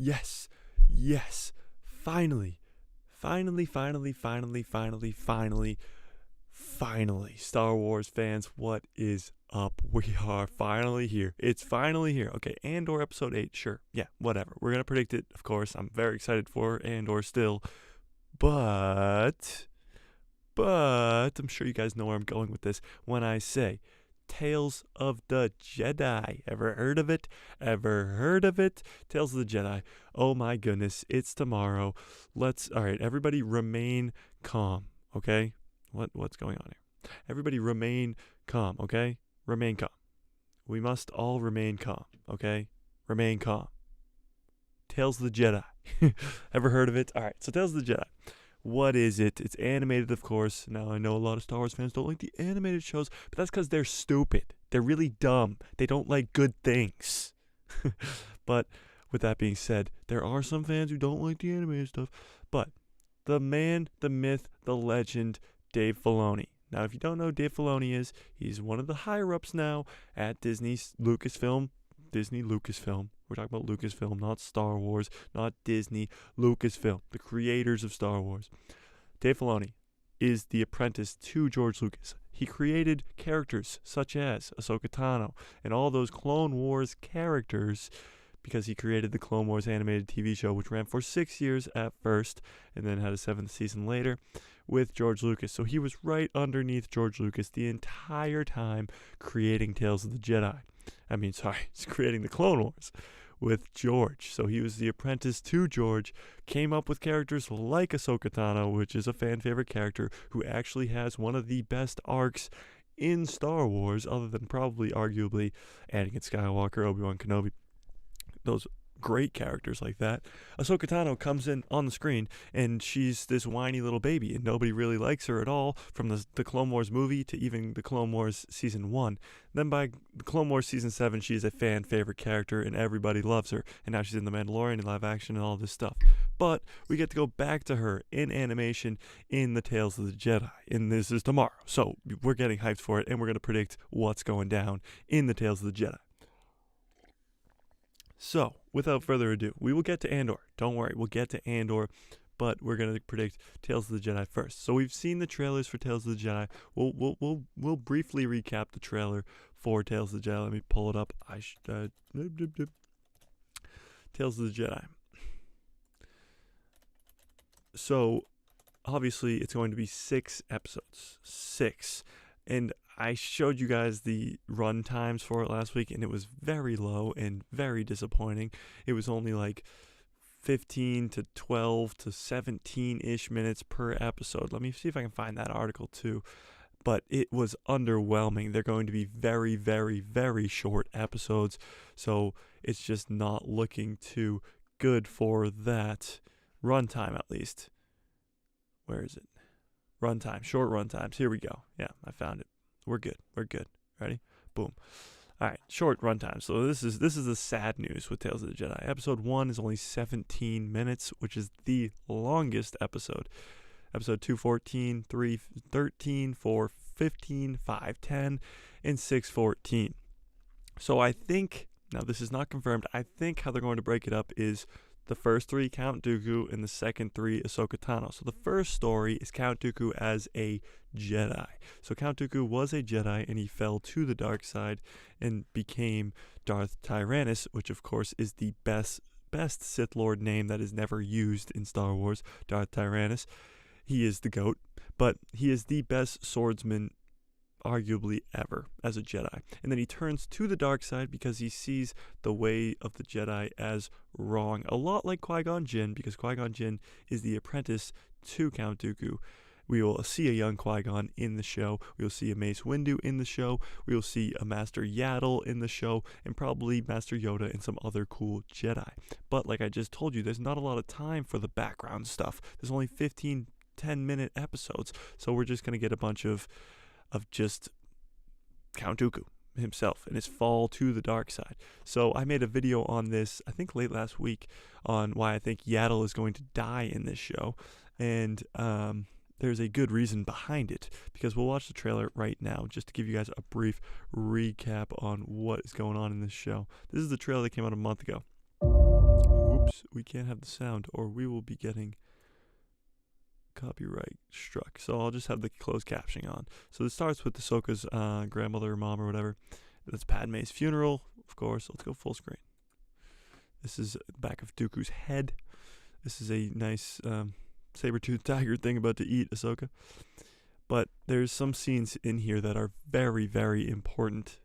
Yes, yes, finally, finally, Star Wars fans, what is up? We are finally here. It's finally here. Okay, Andor episode 8, sure. Yeah, whatever. We're going to predict it, of course. I'm very excited for Andor still. But I'm sure you guys know where I'm going with this when I say Tales of the Jedi. Ever heard of it? Tales of the Jedi. Oh my goodness, it's tomorrow. Alright, everybody remain calm, okay? What's going on here? Everybody remain calm, okay? Remain calm. We must all remain calm, okay? Remain calm. Tales of the Jedi. Ever heard of it? Alright, so Tales of the Jedi. What is it? It's animated, of course. Now, I know a lot of Star Wars fans don't like the animated shows, but that's because they're stupid. They're really dumb. They don't like good things. But with that being said, there are some fans who don't like the animated stuff. But the man, the myth, the legend, Dave Filoni. Now, if you don't know who Dave Filoni is, he's one of the higher-ups now at Disney Lucasfilm. We're talking about Lucasfilm, not Star Wars, not Disney. Lucasfilm, the creators of Star Wars. Dave Filoni is the apprentice to George Lucas. He created characters such as Ahsoka Tano and all those Clone Wars characters because he created the Clone Wars animated TV show, which ran for 6 years at first and then had a 7th season later with George Lucas. So he was right underneath George Lucas the entire time creating Tales of the Jedi. He's creating the Clone Wars with George. So he was the apprentice to George, came up with characters like Ahsoka Tano, which is a fan favorite character who actually has one of the best arcs in Star Wars, other than probably arguably Anakin Skywalker, Obi-Wan Kenobi. Those great characters like that. Ahsoka Tano comes in on the screen and she's this whiny little baby and nobody really likes her at all, from the Clone Wars movie to even the Clone Wars season 1. Then by the Clone Wars season 7, she's a fan favorite character and everybody loves her, and now she's in The Mandalorian in live action and all this stuff. But we get to go back to her in animation in the Tales of the Jedi, and this is tomorrow. So we're getting hyped for it, and we're going to predict what's going down in the Tales of the Jedi. So, without further ado, we will get to Andor. Don't worry, we'll get to Andor, but we're going to predict Tales of the Jedi first. So we've seen the trailers for Tales of the Jedi. We'll briefly recap the trailer for Tales of the Jedi. Let me pull it up. Tales of the Jedi. So, obviously, it's going to be 6 episodes. 6. And I showed you guys the run times for it last week, and it was very low and very disappointing. It was only like 15 to 12 to 17-ish minutes per episode. Let me see if I can find that article too. But it was underwhelming. They're going to be very, very, very short episodes, so it's just not looking too good for that runtime, at least. Where is it? Runtime, short runtimes. Here we go. Yeah, I found it. We're good. Ready? Boom. All right, short runtime. So this is the sad news with Tales of the Jedi. Episode 1 is only 17 minutes, which is the longest episode. Episode 2, 14, 3, 13, 4, 15, 5, 10, and 6, 14. So I think, now this is not confirmed, I think how they're going to break it up is the first 3, Count Dooku, and the second 3, Ahsoka Tano. So the first story is Count Dooku as a Jedi. So Count Dooku was a Jedi, and he fell to the dark side and became Darth Tyrannus, which of course is the best Sith Lord name that is never used in Star Wars. Darth Tyrannus. He is the GOAT, but he is the best swordsman arguably ever as a Jedi. And then he turns to the dark side because he sees the way of the Jedi as wrong. A lot like Qui-Gon Jinn, because Qui-Gon Jinn is the apprentice to Count Dooku. We will see a young Qui-Gon in the show. We will see a Mace Windu in the show. We will see a Master Yaddle in the show, and probably Master Yoda and some other cool Jedi. But like I just told you, there's not a lot of time for the background stuff. There's only 15, 10-minute episodes. So we're just going to get a bunch of just Count Dooku himself and his fall to the dark side. So I made a video on this, I think late last week, on why I think Yaddle is going to die in this show. And there's a good reason behind it, because we'll watch the trailer right now just to give you guys a brief recap on what is going on in this show. This is the trailer that came out a month ago. we can't have the sound, or we will be getting copyright struck. So I'll just have the closed captioning on. So this starts with Ahsoka's grandmother or mom or whatever. That's Padme's funeral, of course. Let's go full screen. This is the back of Dooku's head. This is a nice saber-toothed tiger thing about to eat Ahsoka. But there's some scenes in here that are very, very important.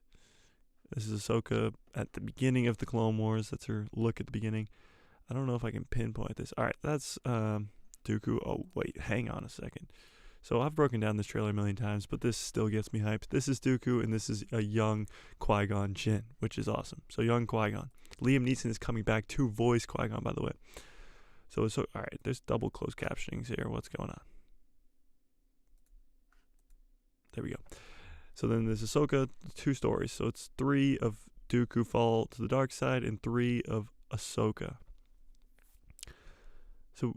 This is Ahsoka at the beginning of the Clone Wars. That's her look at the beginning. I don't know if I can pinpoint this. All right, that's Dooku. Oh, wait, hang on a second. So I've broken down this trailer a million times, but this still gets me hyped. This is Dooku, and this is a young Qui-Gon Jinn, which is awesome. So young Qui-Gon. Liam Neeson is coming back to voice Qui-Gon, by the way. So all right, there's double closed captionings here. What's going on? There we go. So then there's Ahsoka, 2 stories. So it's 3 of Dooku fall to the dark side and 3 of Ahsoka. So,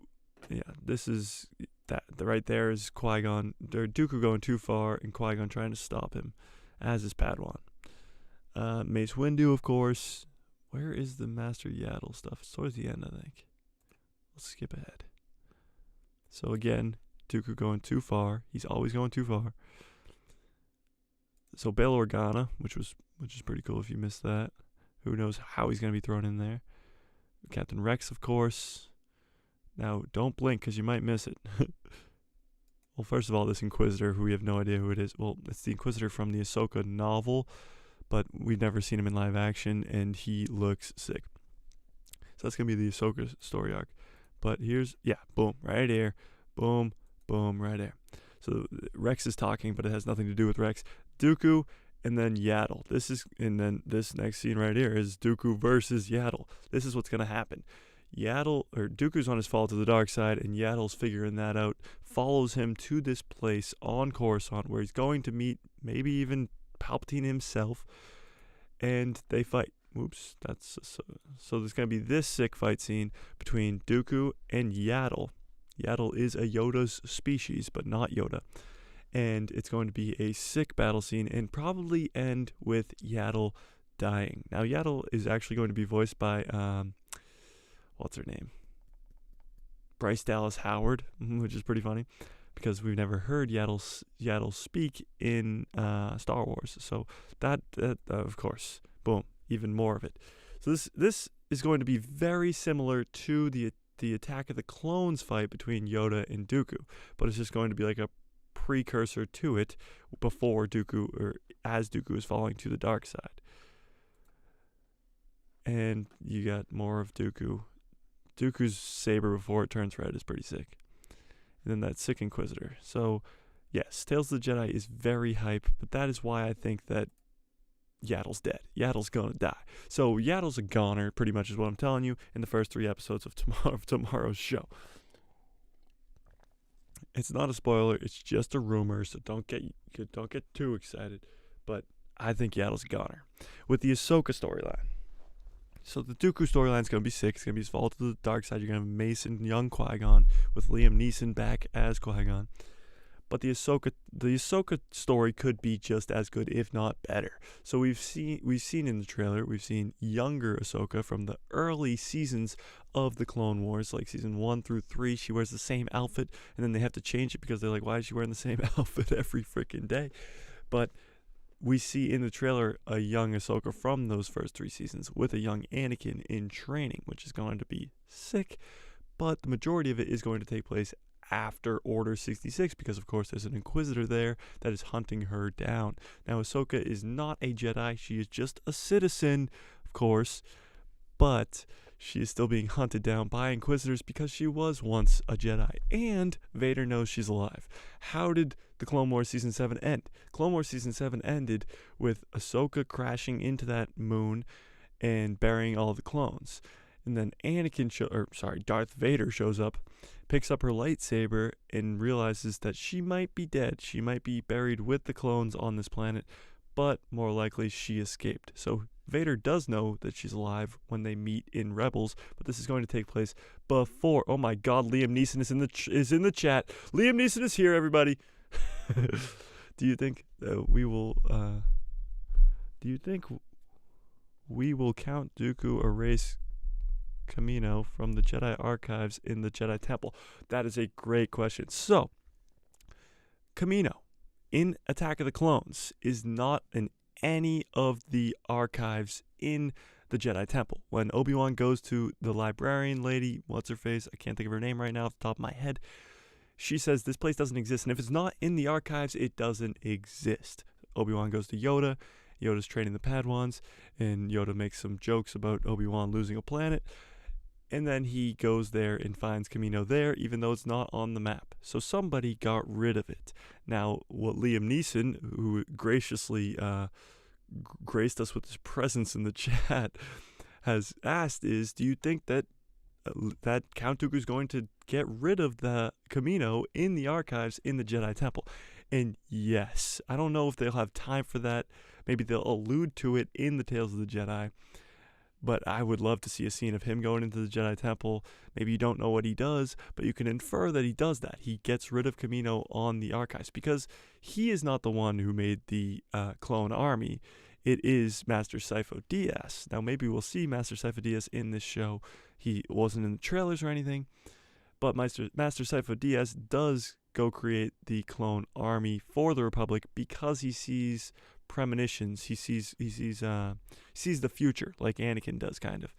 yeah, this is that. Right there is Qui-Gon, or Dooku going too far and Qui-Gon trying to stop him, as is Padawan. Mace Windu, of course. Where is the Master Yaddle stuff? It's towards the end, I think. Let's skip ahead. So again, Dooku going too far. He's always going too far. So Bail Organa, which is pretty cool if you missed that. Who knows how he's going to be thrown in there. Captain Rex, of course. Now, don't blink because you might miss it. Well, first of all, this Inquisitor, who we have no idea who it is. Well, it's the Inquisitor from the Ahsoka novel, but we've never seen him in live action, and he looks sick. So that's going to be the Ahsoka story arc. But here's, yeah, boom, right here. Boom, boom, right there. So Rex is talking, but it has nothing to do with Rex. Dooku, and then Yaddle. And then this next scene right here is Dooku versus Yaddle. This is what's going to happen. Dooku's on his fall to the dark side, and Yaddle's figuring that out, follows him to this place on Coruscant where he's going to meet maybe even Palpatine himself, and they fight. Oops, so there's going to be this sick fight scene between Dooku and Yaddle. Yaddle is a Yoda's species, but not Yoda. And it's going to be a sick battle scene and probably end with Yaddle dying. Now, Yaddle is actually going to be voiced by, what's her name? Bryce Dallas Howard, which is pretty funny because we've never heard Yaddle speak in Star Wars. So that of course, boom, even more of it. So this is going to be very similar to the Attack of the Clones fight between Yoda and Dooku, but it's just going to be like a precursor to it before Dooku, or as Dooku is falling to the dark side. And you got more of Dooku. Dooku's saber before it turns red is pretty sick. And then that sick Inquisitor. So, yes, Tales of the Jedi is very hype, but that is why I think that Yaddle's dead. Yaddle's gonna die. So Yaddle's a goner, pretty much is what I'm telling you in the first 3 episodes of tomorrow's show. It's not a spoiler, it's just a rumor, so don't get too excited. But I think Yaddle's a goner. With the Ahsoka storyline. So the Dooku storyline is going to be sick. It's going to be his fall to the dark side. You're going to have Mace and young Qui-Gon with Liam Neeson back as Qui-Gon. But the Ahsoka story could be just as good, if not better. So we've seen in the trailer, we've seen younger Ahsoka from the early seasons of the Clone Wars, like season 1 through 3. She wears the same outfit, and then they have to change it because they're like, why is she wearing the same outfit every freaking day? But we see in the trailer a young Ahsoka from those first 3 seasons with a young Anakin in training, which is going to be sick. But the majority of it is going to take place after Order 66 because, of course, there's an Inquisitor there that is hunting her down. Now, Ahsoka is not a Jedi. She is just a citizen, of course, but she is still being hunted down by Inquisitors because she was once a Jedi, and Vader knows she's alive. How did the Clone Wars Season 7 end? Clone Wars Season 7 ended with Ahsoka crashing into that moon and burying all the clones. And then Darth Vader shows up, picks up her lightsaber, and realizes that she might be dead. She might be buried with the clones on this planet, but more likely she escaped. So Vader does know that she's alive when they meet in Rebels, but this is going to take place before. Oh my God, Liam Neeson is in the chat. Liam Neeson is here, everybody. Do you think we will? Do you think we will count Dooku a race Kamino from the Jedi archives in the Jedi Temple? That is a great question. So, Kamino in Attack of the Clones is not in any of the archives in the Jedi Temple. When Obi-Wan goes to the librarian lady, what's-her-face, I can't think of her name right now off the top of my head, she says this place doesn't exist, and if it's not in the archives, it doesn't exist. Obi-Wan goes to Yoda. Yoda's training the Padawans, and Yoda makes some jokes about Obi-Wan losing a planet, and then he goes there and finds Kamino there, even though it's not on the map. So somebody got rid of it. Now, what Liam Neeson, who graciously graced us with his presence in the chat, has asked is, do you think that Count Dooku is going to get rid of the Kamino in the archives in the Jedi Temple? And yes, I don't know if they'll have time for that. Maybe they'll allude to it in the Tales of the Jedi. But I would love to see a scene of him going into the Jedi Temple. Maybe you don't know what he does, but you can infer that he does that. He gets rid of Kamino on the archives because he is not the one who made the clone army. It is Master Sifo Dyas. Now, maybe we'll see Master Sifo Dyas in this show. He wasn't in the trailers or anything, but Master Sifo Dyas does go create the clone army for the Republic because he sees premonitions. He sees the future, like Anakin does, kind of,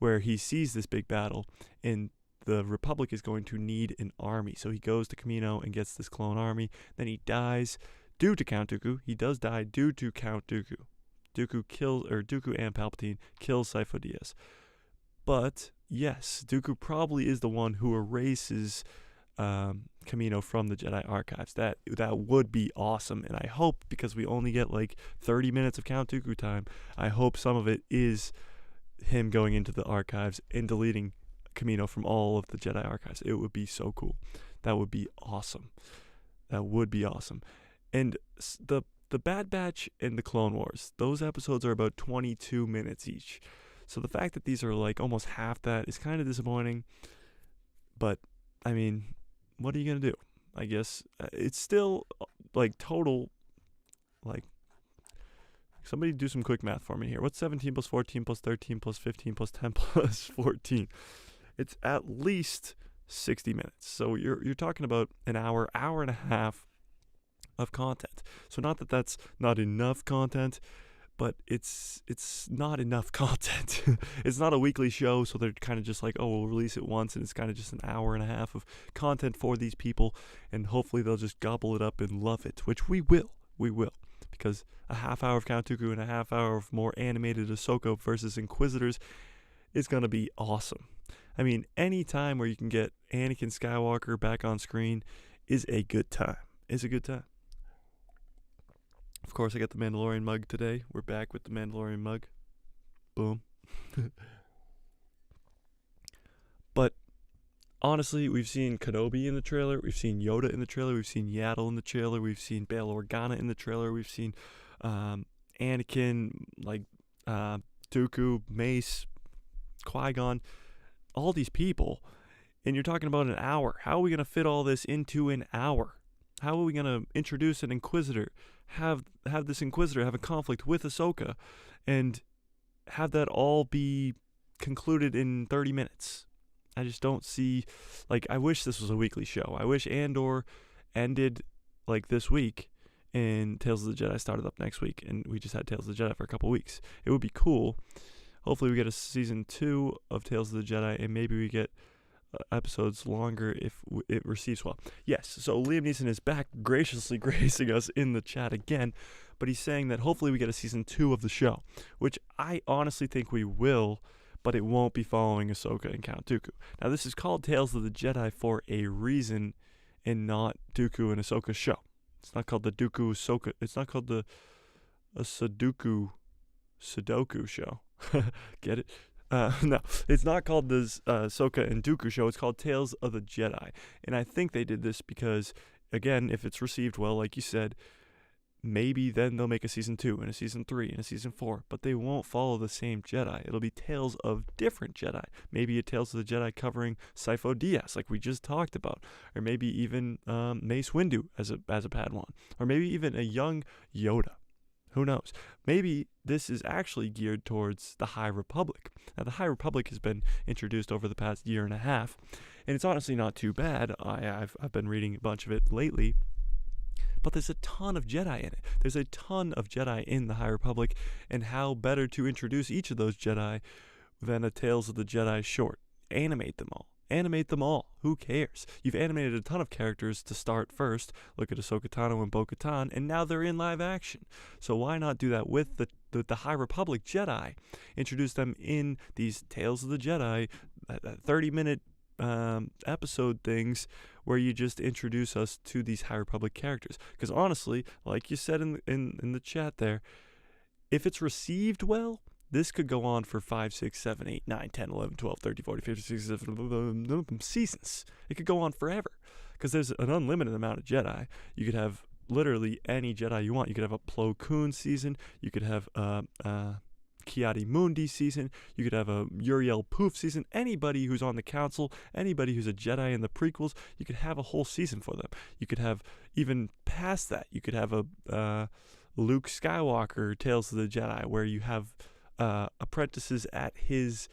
where he sees this big battle and the Republic is going to need an army. So he goes to Kamino and gets this clone army. Then he dies due to Count Dooku. He does die due to Count Dooku. Dooku and Palpatine kills Sifo Dyas. But yes, Dooku probably is the one who erases Kamino from the Jedi archives. That would be awesome, and I hope, because we only get like 30 minutes of Count Dooku time, I hope some of it is him going into the archives and deleting Kamino from all of the Jedi archives. It would be so cool. That would be awesome. And the Bad Batch and the Clone Wars, those episodes are about 22 minutes each. So the fact that these are like almost half that is kind of disappointing. But I mean, what are you going to do? I guess it's still like total, like, somebody do some quick math for me here. What's 17 plus 14 plus 13 plus 15 plus 10 plus 14? It's at least 60 minutes. So you're talking about an hour and a half of content. So not that that's not enough content, but it's not enough content. It's not a weekly show, so they're kind of just like, oh, we'll release it once, and it's kind of just an hour and a half of content for these people, and hopefully they'll just gobble it up and love it, which we will, because a half hour of Count Dooku and a half hour of more animated Ahsoka versus Inquisitors is going to be awesome. I mean, any time where you can get Anakin Skywalker back on screen is a good time. Of course, I got the Mandalorian mug today. We're back with the Mandalorian mug. Boom. But honestly, we've seen Kenobi in the trailer. We've seen Yoda in the trailer. We've seen Yaddle in the trailer. We've seen Bail Organa in the trailer. We've seen Anakin, like Dooku, Mace, Qui-Gon, all these people. And you're talking about an hour. How are we going to fit all this into an hour? How are we going to introduce an Inquisitor, have this Inquisitor have a conflict with Ahsoka, and have that all be concluded in 30 minutes? I just don't see, like, I wish this was a weekly show. I wish Andor ended, like, this week, and Tales of the Jedi started up next week, and we just had Tales of the Jedi for a couple weeks. It would be cool. Hopefully we get a season 2 of Tales of the Jedi, and maybe we get episodes longer if it receives well. Yes, so Liam Neeson is back, graciously gracing us in the chat again, but he's saying that hopefully we get a season 2 of the show, which I honestly think we will, but it won't be following Ahsoka and Count Dooku. Now, this is called Tales of the Jedi for a reason, and not Dooku and Ahsoka show. It's not called the Dooku Ahsoka. It's not called the Sudoku show. Get it? No, it's not called the Ahsoka and Dooku show. It's called Tales of the Jedi. And I think they did this because, again, if it's received well, like you said, maybe then they'll make a season 2 and a season 3 and a season 4. But they won't follow the same Jedi. It'll be tales of different Jedi. Maybe a Tales of the Jedi covering Sifo Dyas, like we just talked about. Or maybe even Mace Windu as a Padawan. Or maybe even a young Yoda. Who knows? Maybe this is actually geared towards the High Republic. Now, the High Republic has been introduced over the past year and a half, and it's honestly not too bad. I've been reading a bunch of it lately, but there's a ton of Jedi in it. There's a ton of Jedi in the High Republic, and how better to introduce each of those Jedi than a Tales of the Jedi short? Animate them all. Animate them all. Who cares? You've animated a ton of characters to start first. Look at Ahsoka Tano and Bo-Katan, and now they're in live action. So why not do that with the High Republic Jedi? Introduce them in these Tales of the Jedi, 30-minute episode things where you just introduce us to these High Republic characters. Because honestly, like you said in the chat there, if it's received well, this could go on for 5, 6, 7, 8, 9, 10, 11, 12, 13, 14, 15, 16, 17 seasons. It could go on forever because there's an unlimited amount of Jedi. You could have literally any Jedi you want. You could have a Plo Koon season. You could have a Ki-Adi-Mundi season. You could have a Uriel Poof season. Anybody who's on the council, anybody who's a Jedi in the prequels, you could have a whole season for them. You could have, even past that, you could have a Luke Skywalker Tales of the Jedi where you have apprentices at his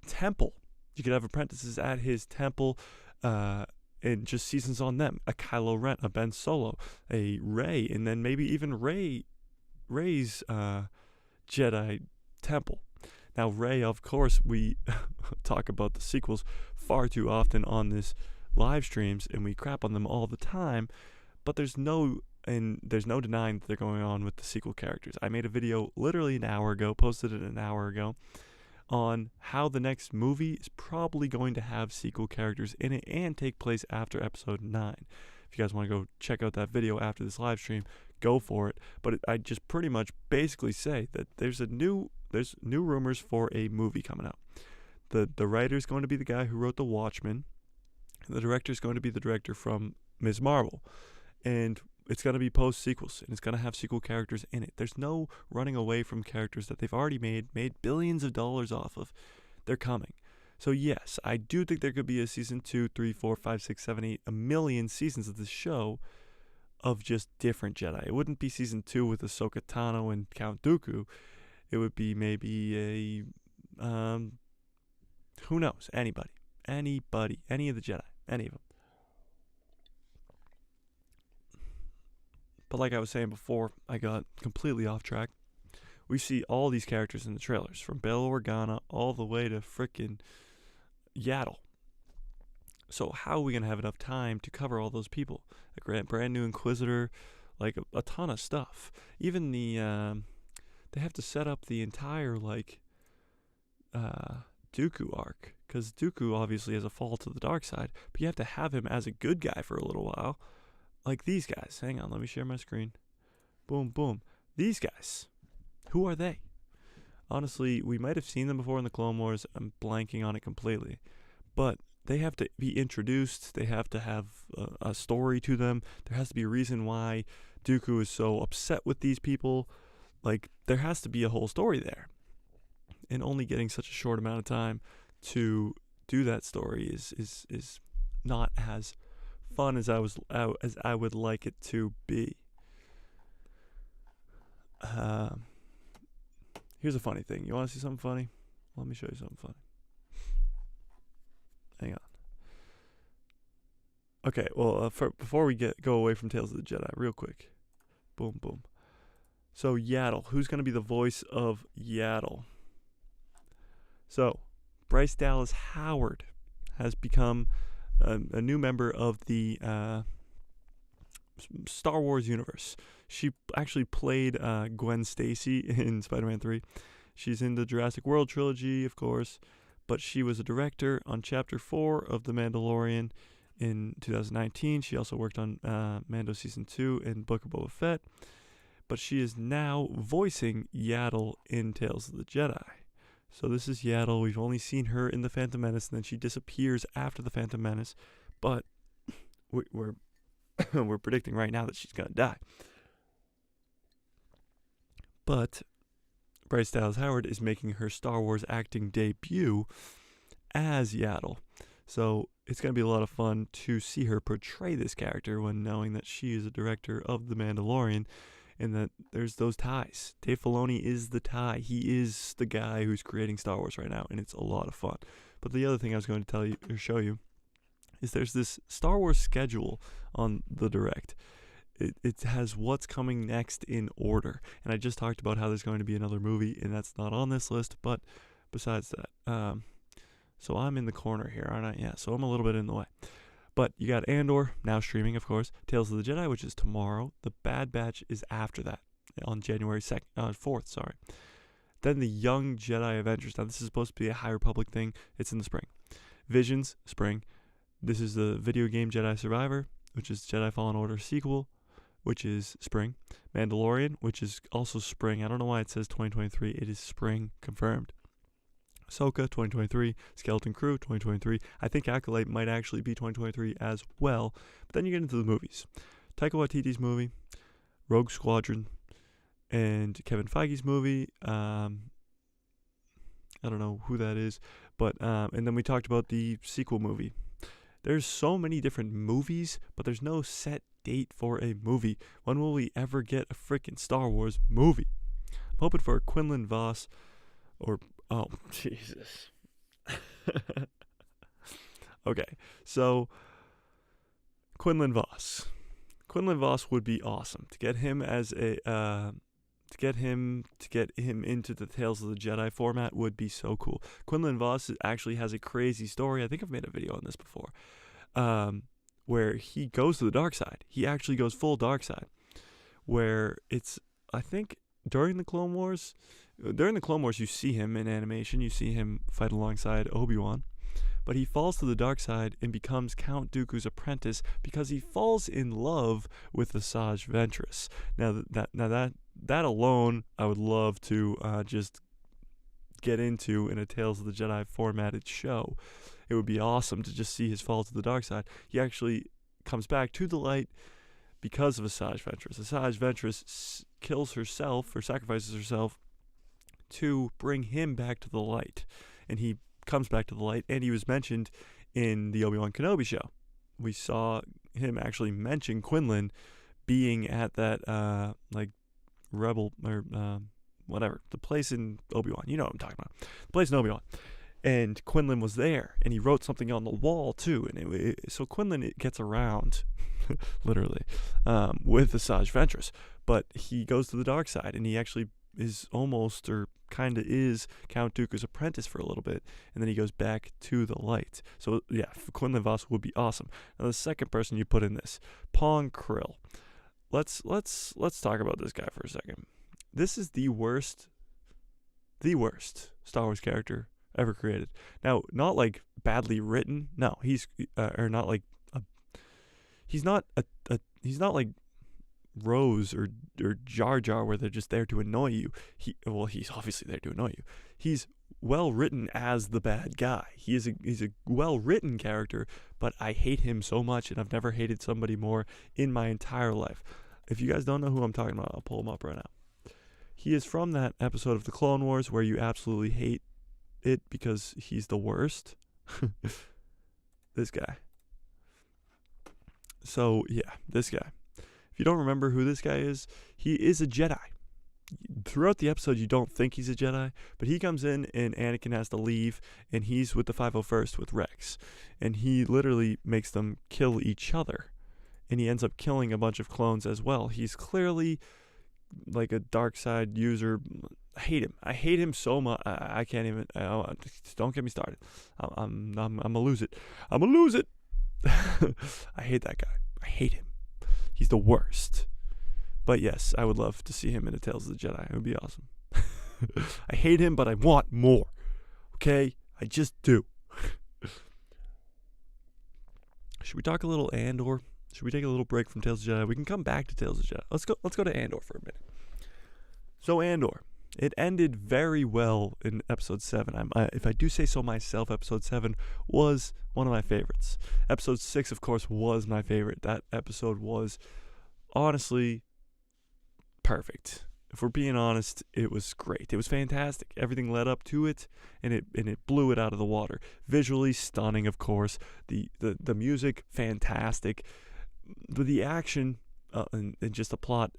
temple. You could have apprentices at his temple and just seasons on them. A Kylo Ren, a Ben Solo, a Rey, and then maybe even Rey's Jedi temple. Now Rey, of course, we talk about the sequels far too often on this live streams, and we crap on them all the time, but there's no denying that they're going on with the sequel characters. I made a video literally an hour ago, posted it an hour ago, on how the next movie is probably going to have sequel characters in it and take place after episode 9. If you guys want to go check out that video after this live stream, go for it. But I just pretty much basically say that there's new rumors for a movie coming out. The writer's going to be the guy who wrote The Watchmen. The director's going to be the director from Ms. Marvel. And it's going to be post-sequels, and it's going to have sequel characters in it. There's no running away from characters that they've already made billions of dollars off of. They're coming. So yes, I do think there could be a season 2, 3, 4, 5, 6, 7, 8, a million seasons of this show of just different Jedi. It wouldn't be season 2 with Ahsoka Tano and Count Dooku. It would be maybe who knows? Anybody, any of the Jedi, any of them. But like I was saying before, I got completely off track. We see all these characters in the trailers, from Bail Organa all the way to frickin' Yaddle. So how are we going to have enough time to cover all those people? A brand new Inquisitor, like a ton of stuff. Even they have to set up the entire, Dooku arc. Because Dooku obviously has a fall to the dark side, but you have to have him as a good guy for a little while. Like these guys. Hang on, let me share my screen. Boom, boom. These guys. Who are they? Honestly, we might have seen them before in the Clone Wars. I'm blanking on it completely. But they have to be introduced. They have to have a story to them. There has to be a reason why Dooku is so upset with these people. Like, there has to be a whole story there. And only getting such a short amount of time to do that story is not as fun as I would like it to be. Here's a funny thing. You want to see something funny? Let me show you something funny. Hang on. Okay, well, before we go away from Tales of the Jedi, real quick. Boom, boom. So, Yaddle. Who's going to be the voice of Yaddle? So, Bryce Dallas Howard has become a new member of the Star Wars universe. She actually played Gwen Stacy in Spider-Man 3. She's in the Jurassic World trilogy, of course, but she was a director on Chapter 4 of The Mandalorian in 2019. She also worked on Mando Season 2 and Book of Boba Fett, but she is now voicing Yaddle in Tales of the Jedi. So this is Yaddle. We've only seen her in The Phantom Menace, and then she disappears after The Phantom Menace, but we're we're predicting right now that she's going to die. But Bryce Dallas Howard is making her Star Wars acting debut as Yaddle. So it's going to be a lot of fun to see her portray this character when knowing that she is a director of The Mandalorian and that there's those ties. Dave Filoni is the tie. He is the guy who's creating Star Wars right now, and it's a lot of fun. But the other thing I was going to tell you or show you is there's this Star Wars schedule on the Direct. It has what's coming next in order. And I just talked about how there's going to be another movie, and that's not on this list, but besides that, so I'm in the corner here, aren't I? Yeah, so I'm a little bit in the way. But you got Andor, now streaming, of course. Tales of the Jedi, which is tomorrow. The Bad Batch is after that, on January 4th, sorry. Then the Young Jedi Adventures. Now, this is supposed to be a High Republic thing. It's in the spring. Visions, spring. This is the video game Jedi Survivor, which is Jedi Fallen Order sequel, which is spring. Mandalorian, which is also spring. I don't know why it says 2023. It is spring, confirmed. Ahsoka, 2023. Skeleton Crew, 2023. I think Acolyte might actually be 2023 as well. But then you get into the movies. Taika Waititi's movie, Rogue Squadron, and Kevin Feige's movie. I don't know who that is. But and then we talked about the sequel movie. There's so many different movies, but there's no set date for a movie. When will we ever get a freaking Star Wars movie? I'm hoping for a Quinlan Vos or... Oh, Jesus. Okay, so Quinlan Vos. Quinlan Vos would be awesome. To get him as a... To get him into the Tales of the Jedi format would be so cool. Quinlan Vos actually has a crazy story. I think I've made a video on this before, where he goes to the dark side. He actually goes full dark side, where it's, I think, during the Clone Wars. During the Clone Wars, you see him in animation. You see him fight alongside Obi-Wan. But he falls to the dark side and becomes Count Dooku's apprentice because he falls in love with Asajj Ventress. Now that alone, I would love to just get into in a Tales of the Jedi formatted show. It would be awesome to just see his fall to the dark side. He actually comes back to the light because of Asajj Ventress. Asajj Ventress kills herself or sacrifices herself to bring him back to the light, and he comes back to the light, and he was mentioned in the Obi-Wan Kenobi show. We saw him actually mention Quinlan being at that like rebel or whatever, the place in Obi-Wan. You know what I'm talking about. The place in Obi-Wan. And Quinlan was there, and he wrote something on the wall too. And so Quinlan gets around, literally, with Asajj Ventress, but he goes to the dark side, and he actually is almost or kind of is Count Dooku's apprentice for a little bit, and then he goes back to the light. So yeah, Quinlan Vos would be awesome. Now the second person you put in this, Pong Krill. Let's talk about this guy for a second. This is the worst Star Wars character ever created. Now, not like badly written. No, he's or not like he's not like Rose or Jar Jar, where they're just there to annoy you. He's obviously there to annoy you. He's well written as the bad guy. He's a well written character, but I hate him so much, and I've never hated somebody more in my entire life. If you guys don't know who I'm talking about, I'll pull him up right now. He is from that episode of the Clone Wars where you absolutely hate it because he's the worst. This guy. So yeah, this guy. If you don't remember who this guy is, he is a Jedi. Throughout the episode, you don't think he's a Jedi, but he comes in and Anakin has to leave, and he's with the 501st with Rex, and he literally makes them kill each other, and he ends up killing a bunch of clones as well. He's clearly like a dark side user. I hate him so much. I can't even. Don't get me started. I'm gonna lose it. I hate that guy. I hate him. He's the worst. But yes, I would love to see him in a Tales of the Jedi. It would be awesome. I hate him, but I want more. Okay? I just do. Should we talk a little Andor? Should we take a little break from Tales of the Jedi? We can come back to Tales of the Jedi. Let's go to Andor for a minute. So Andor. It ended very well in Episode 7. If I do say so myself, Episode 7 was one of my favorites. Episode 6, of course, was my favorite. That episode was honestly perfect. If we're being honest, it was great. It was fantastic. Everything led up to it, and it blew it out of the water. Visually stunning, of course. The music, fantastic. But the action and just the plot,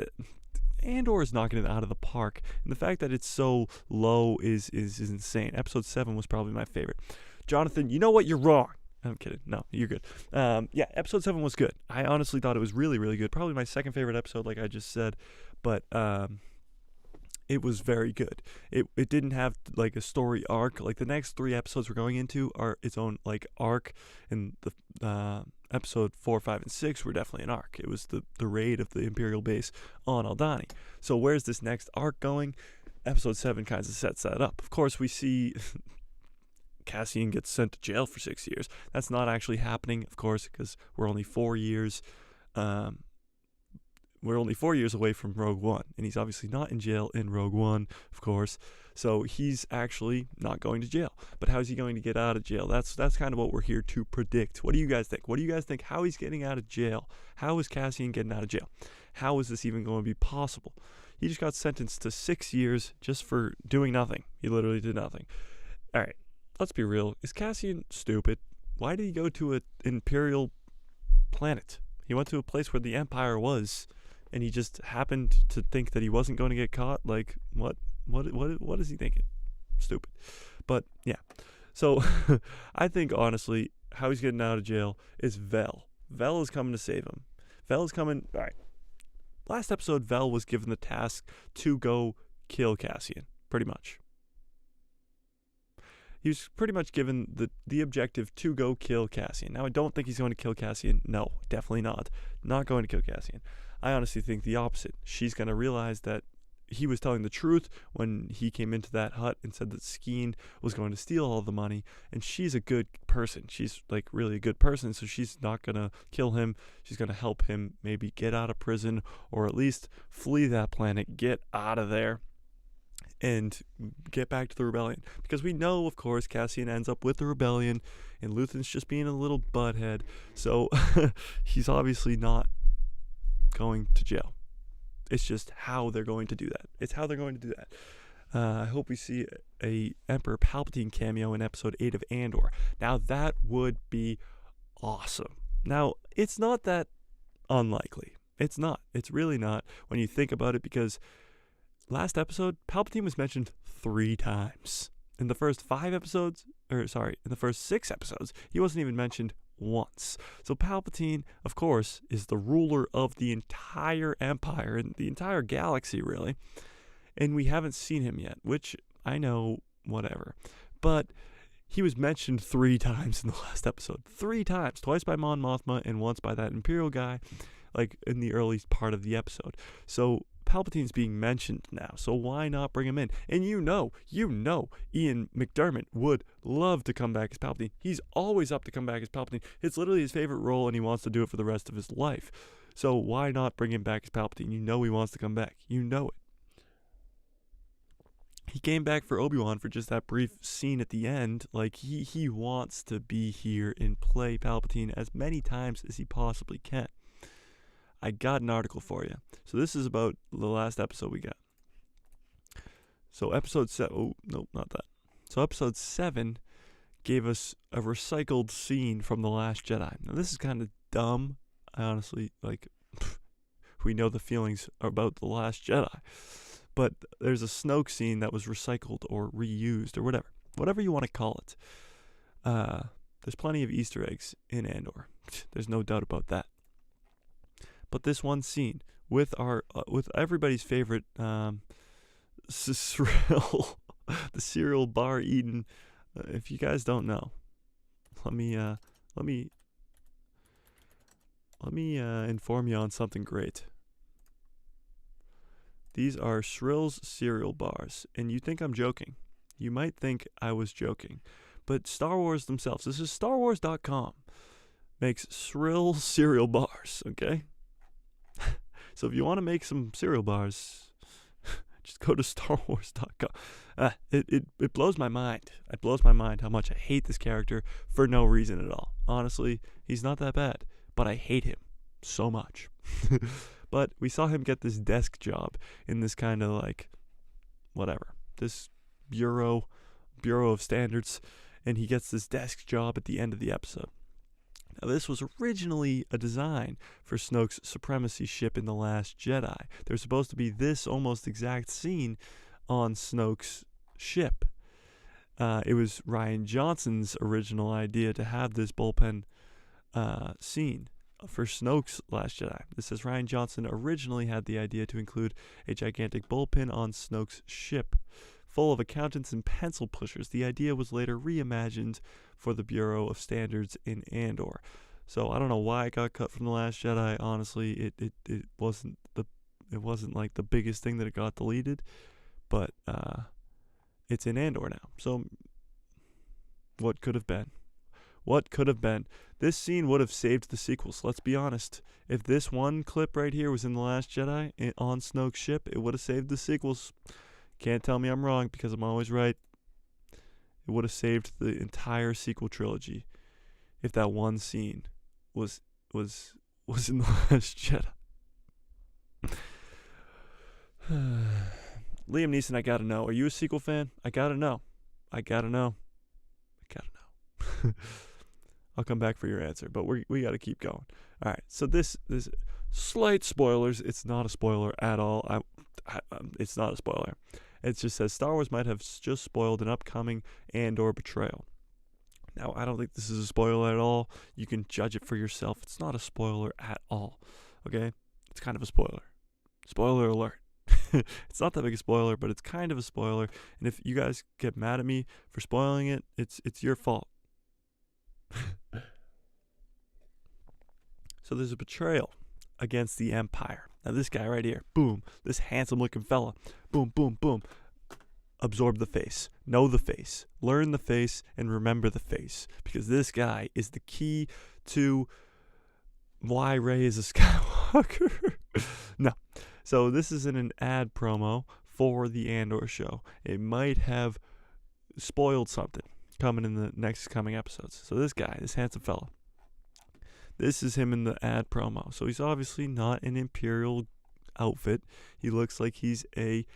Andor is knocking it out of the park, and the fact that it's so low is insane. Episode 7 was probably my favorite. Jonathan, you know what? You're wrong. I'm kidding. No, you're good. Yeah, episode 7 was good. I honestly thought it was really, really good. Probably my second favorite episode, like I just said, but it was very good. It didn't have like a story arc. Like the next 3 episodes we're going into are its own like arc, and the episode 4, 5, and 6 were definitely an arc. It was the raid of the Imperial base on Aldhani. So where's this next arc going? Episode 7 kind of sets that up. Of course, we see Cassian gets sent to jail for 6 years. That's not actually happening, of course, because we're only 4 years. We're only 4 years away from Rogue One, and he's obviously not in jail in Rogue One, of course. So he's actually not going to jail. But how is he going to get out of jail? That's kind of what we're here to predict. What do you guys think? What do you guys think? How he's getting out of jail? How is Cassian getting out of jail? How is this even going to be possible? He just got sentenced to 6 years just for doing nothing. He literally did nothing. All right, let's be real. Is Cassian stupid? Why did he go to an Imperial planet? He went to a place where the Empire was, and he just happened to think that he wasn't going to get caught. Like, what is he thinking? Stupid. But yeah, so I think honestly how he's getting out of jail is Vel is coming to save him. Vel is coming. All right, last episode Vel was given the task to go kill Cassian, pretty much. He was pretty much given the objective to go kill Cassian. Now, I don't think he's going to kill Cassian. No, definitely not. Not going to kill Cassian. I honestly think the opposite. She's going to realize that he was telling the truth when he came into that hut and said that Skeen was going to steal all the money, and she's a good person. She's like really a good person, so she's not going to kill him. She's going to help him maybe get out of prison, or at least flee that planet, get out of there, and get back to the rebellion. Because we know, of course, Cassian ends up with the rebellion, and Luthen's just being a little butthead, so he's obviously not going to jail. It's just how they're going to do that. It's how they're going to do that. I hope we see a Emperor Palpatine cameo in episode 8 of Andor. Now, that would be awesome. Now, it's not that unlikely. It's not. It's really not when you think about it, because last episode, Palpatine was mentioned 3 times. In the first 6 episodes, he wasn't even mentioned once. So Palpatine, of course, is the ruler of the entire empire and the entire galaxy, really. And we haven't seen him yet, which I know, whatever. But he was mentioned 3 times in the last episode. 3 times. Twice by Mon Mothma and once by that Imperial guy, like in the early part of the episode. So Palpatine's being mentioned now, so why not bring him in? And you know, Ian McDiarmid would love to come back as Palpatine. He's always up to come back as Palpatine. It's literally his favorite role, and he wants to do it for the rest of his life. So why not bring him back as Palpatine? You know he wants to come back. You know it. He came back for Obi-Wan for just that brief scene at the end. Like, he wants to be here and play Palpatine as many times as he possibly can. I got an article for you. So this is about the last episode we got. So episode 7, oh, no, not that. So episode 7 gave us a recycled scene from The Last Jedi. Now this is kind of dumb. I honestly, we know the feelings about The Last Jedi. But there's a Snoke scene that was recycled or reused or whatever you want to call it. There's plenty of Easter eggs in Andor. There's no doubt about that. But this one scene with with everybody's favorite cereal, the cereal bar eaten. If you guys don't know, let me inform you on something great. These are Shrill's cereal bars, and you think I'm joking. You might think I was joking, but Star Wars themselves. This is StarWars.com. Makes Shrill cereal bars. Okay. So if you want to make some cereal bars, just go to StarWars.com. It blows my mind. It blows my mind how much I hate this character for no reason at all. Honestly, he's not that bad, but I hate him so much. But we saw him get this desk job in this kind of this Bureau of Standards, and he gets this desk job at the end of the episode. Now, this was originally a design for Snoke's supremacy ship in The Last Jedi. There's supposed to be this almost exact scene on Snoke's ship. It was Rian Johnson's original idea to have this bullpen scene for Snoke's Last Jedi. This says Rian Johnson originally had the idea to include a gigantic bullpen on Snoke's ship, full of accountants and pencil pushers. The idea was later reimagined for the Bureau of Standards in Andor. So I don't know why it got cut from The Last Jedi. Honestly, it wasn't like the biggest thing that it got deleted, but it's in Andor now. So what could have been? What could have been? This scene would have saved the sequels. Let's be honest. If this one clip right here was in The Last Jedi on Snoke's ship, it would have saved the sequels. Can't tell me I'm wrong because I'm always right. It would have saved the entire sequel trilogy if that one scene was in The Last Jedi. Liam Neeson, I gotta know. Are you a sequel fan? I gotta know. I'll come back for your answer, but we gotta keep going. All right. So this slight spoilers. It's not a spoiler at all. It's not a spoiler. It just says Star Wars might have just spoiled an upcoming Andor betrayal. Now, I don't think this is a spoiler at all. You can judge it for yourself. It's not a spoiler at all. Okay? It's kind of a spoiler. Spoiler alert. It's not that big a spoiler, but it's kind of a spoiler. And if you guys get mad at me for spoiling it, it's your fault. So there's a betrayal against the Empire. Now this guy right here, boom, this handsome looking fella, boom, boom, boom. Absorb the face, know the face, learn the face, and remember the face. Because this guy is the key to why Rey is a Skywalker. No. So this is in an ad promo for the Andor show. It might have spoiled something coming in the next coming episodes. So this guy, this handsome fella, this is him in the ad promo. So he's obviously not an Imperial outfit. He looks like he's a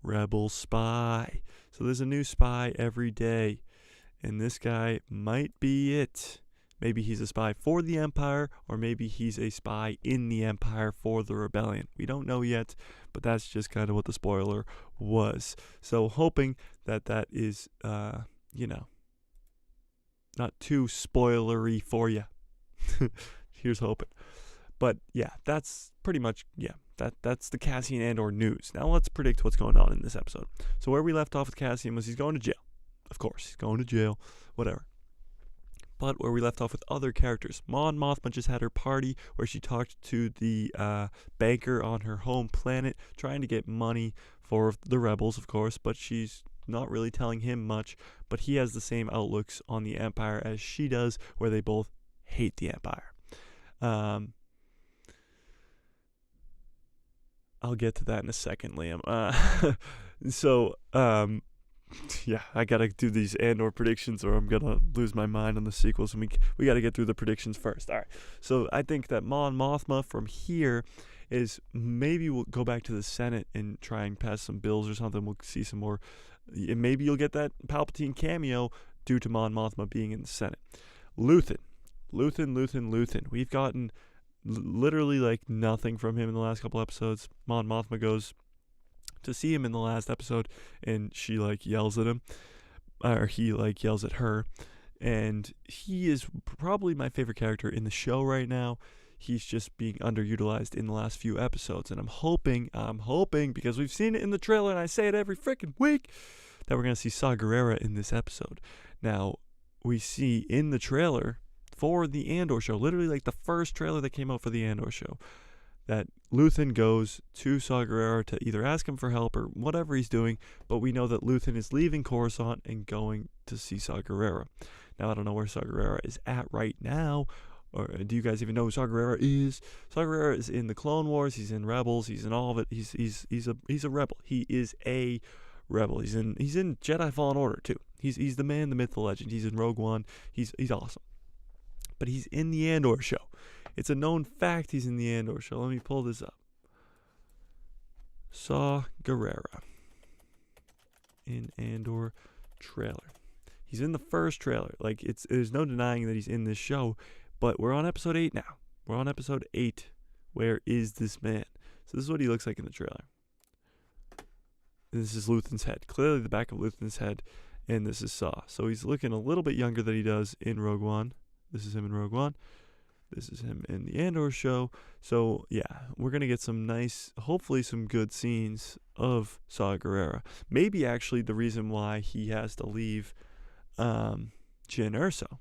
rebel spy. So there's a new spy every day. And this guy might be it. Maybe he's a spy for the Empire, or maybe he's a spy in the Empire for the rebellion. We don't know yet, but that's just kind of what the spoiler was. So hoping that is, not too spoilery for you. Here's hoping. But yeah, that's pretty much, that's the Cassian Andor news. Now let's predict what's going on in this episode. So where we left off with Cassian was he's going to jail. Of course, he's going to jail, whatever. But where we left off with other characters, Mon Mothma just had her party where she talked to the banker on her home planet, trying to get money for the rebels, of course, but she's not really telling him much. But he has the same outlooks on the Empire as she does, where they both hate the Empire. I'll get to that in a second, Liam. Yeah, I gotta do these Andor predictions or I'm gonna lose my mind on the sequels, and we gotta get through the predictions first. Alright, so I think that Mon Mothma from here is, maybe we'll go back to the Senate and try and pass some bills or something. We'll see some more. Maybe you'll get that Palpatine cameo due to Mon Mothma being in the Senate. Luthen. We've gotten literally like nothing from him in the last couple episodes. Mon Mothma goes to see him in the last episode, and she like yells at him, or he like yells at her, and he is probably my favorite character in the show right now. He's just being underutilized in the last few episodes, and I'm hoping because we've seen it in the trailer, and I say it every freaking week, that we're gonna see Saw Gerrera in this episode. Now we see in the trailer for the Andor show, literally like the first trailer that came out for the Andor show, that Luthen goes to Saw Gerrera to either ask him for help or whatever he's doing, but we know that Luthen is leaving Coruscant and going to see Saw Gerrera. Now, I don't know where Saw Gerrera is at right now, or do you guys even know who Saw Gerrera is? Saw Gerrera is in the Clone Wars, he's in Rebels, he's in all of it. He's a rebel. He is a rebel. He's in Jedi Fallen Order too. He's the man, the myth, the legend. He's in Rogue One. He's awesome. But he's in the Andor show. It's a known fact he's in the Andor show. Let me pull this up. Saw Gerrera in Andor trailer. He's in the first trailer. Like, there's no denying that he's in this show, But we're on episode 8 now. We're on episode 8. Where is this man? So this is what he looks like in the trailer. And this is Luthen's head. Clearly the back of Luthen's head. And this is Saw. So he's looking a little bit younger than he does in Rogue One. This is him in Rogue One. This is him in the Andor show. So, yeah, we're going to get some nice, hopefully some good scenes of Saw Gerrera. Maybe actually the reason why he has to leave Jyn Erso.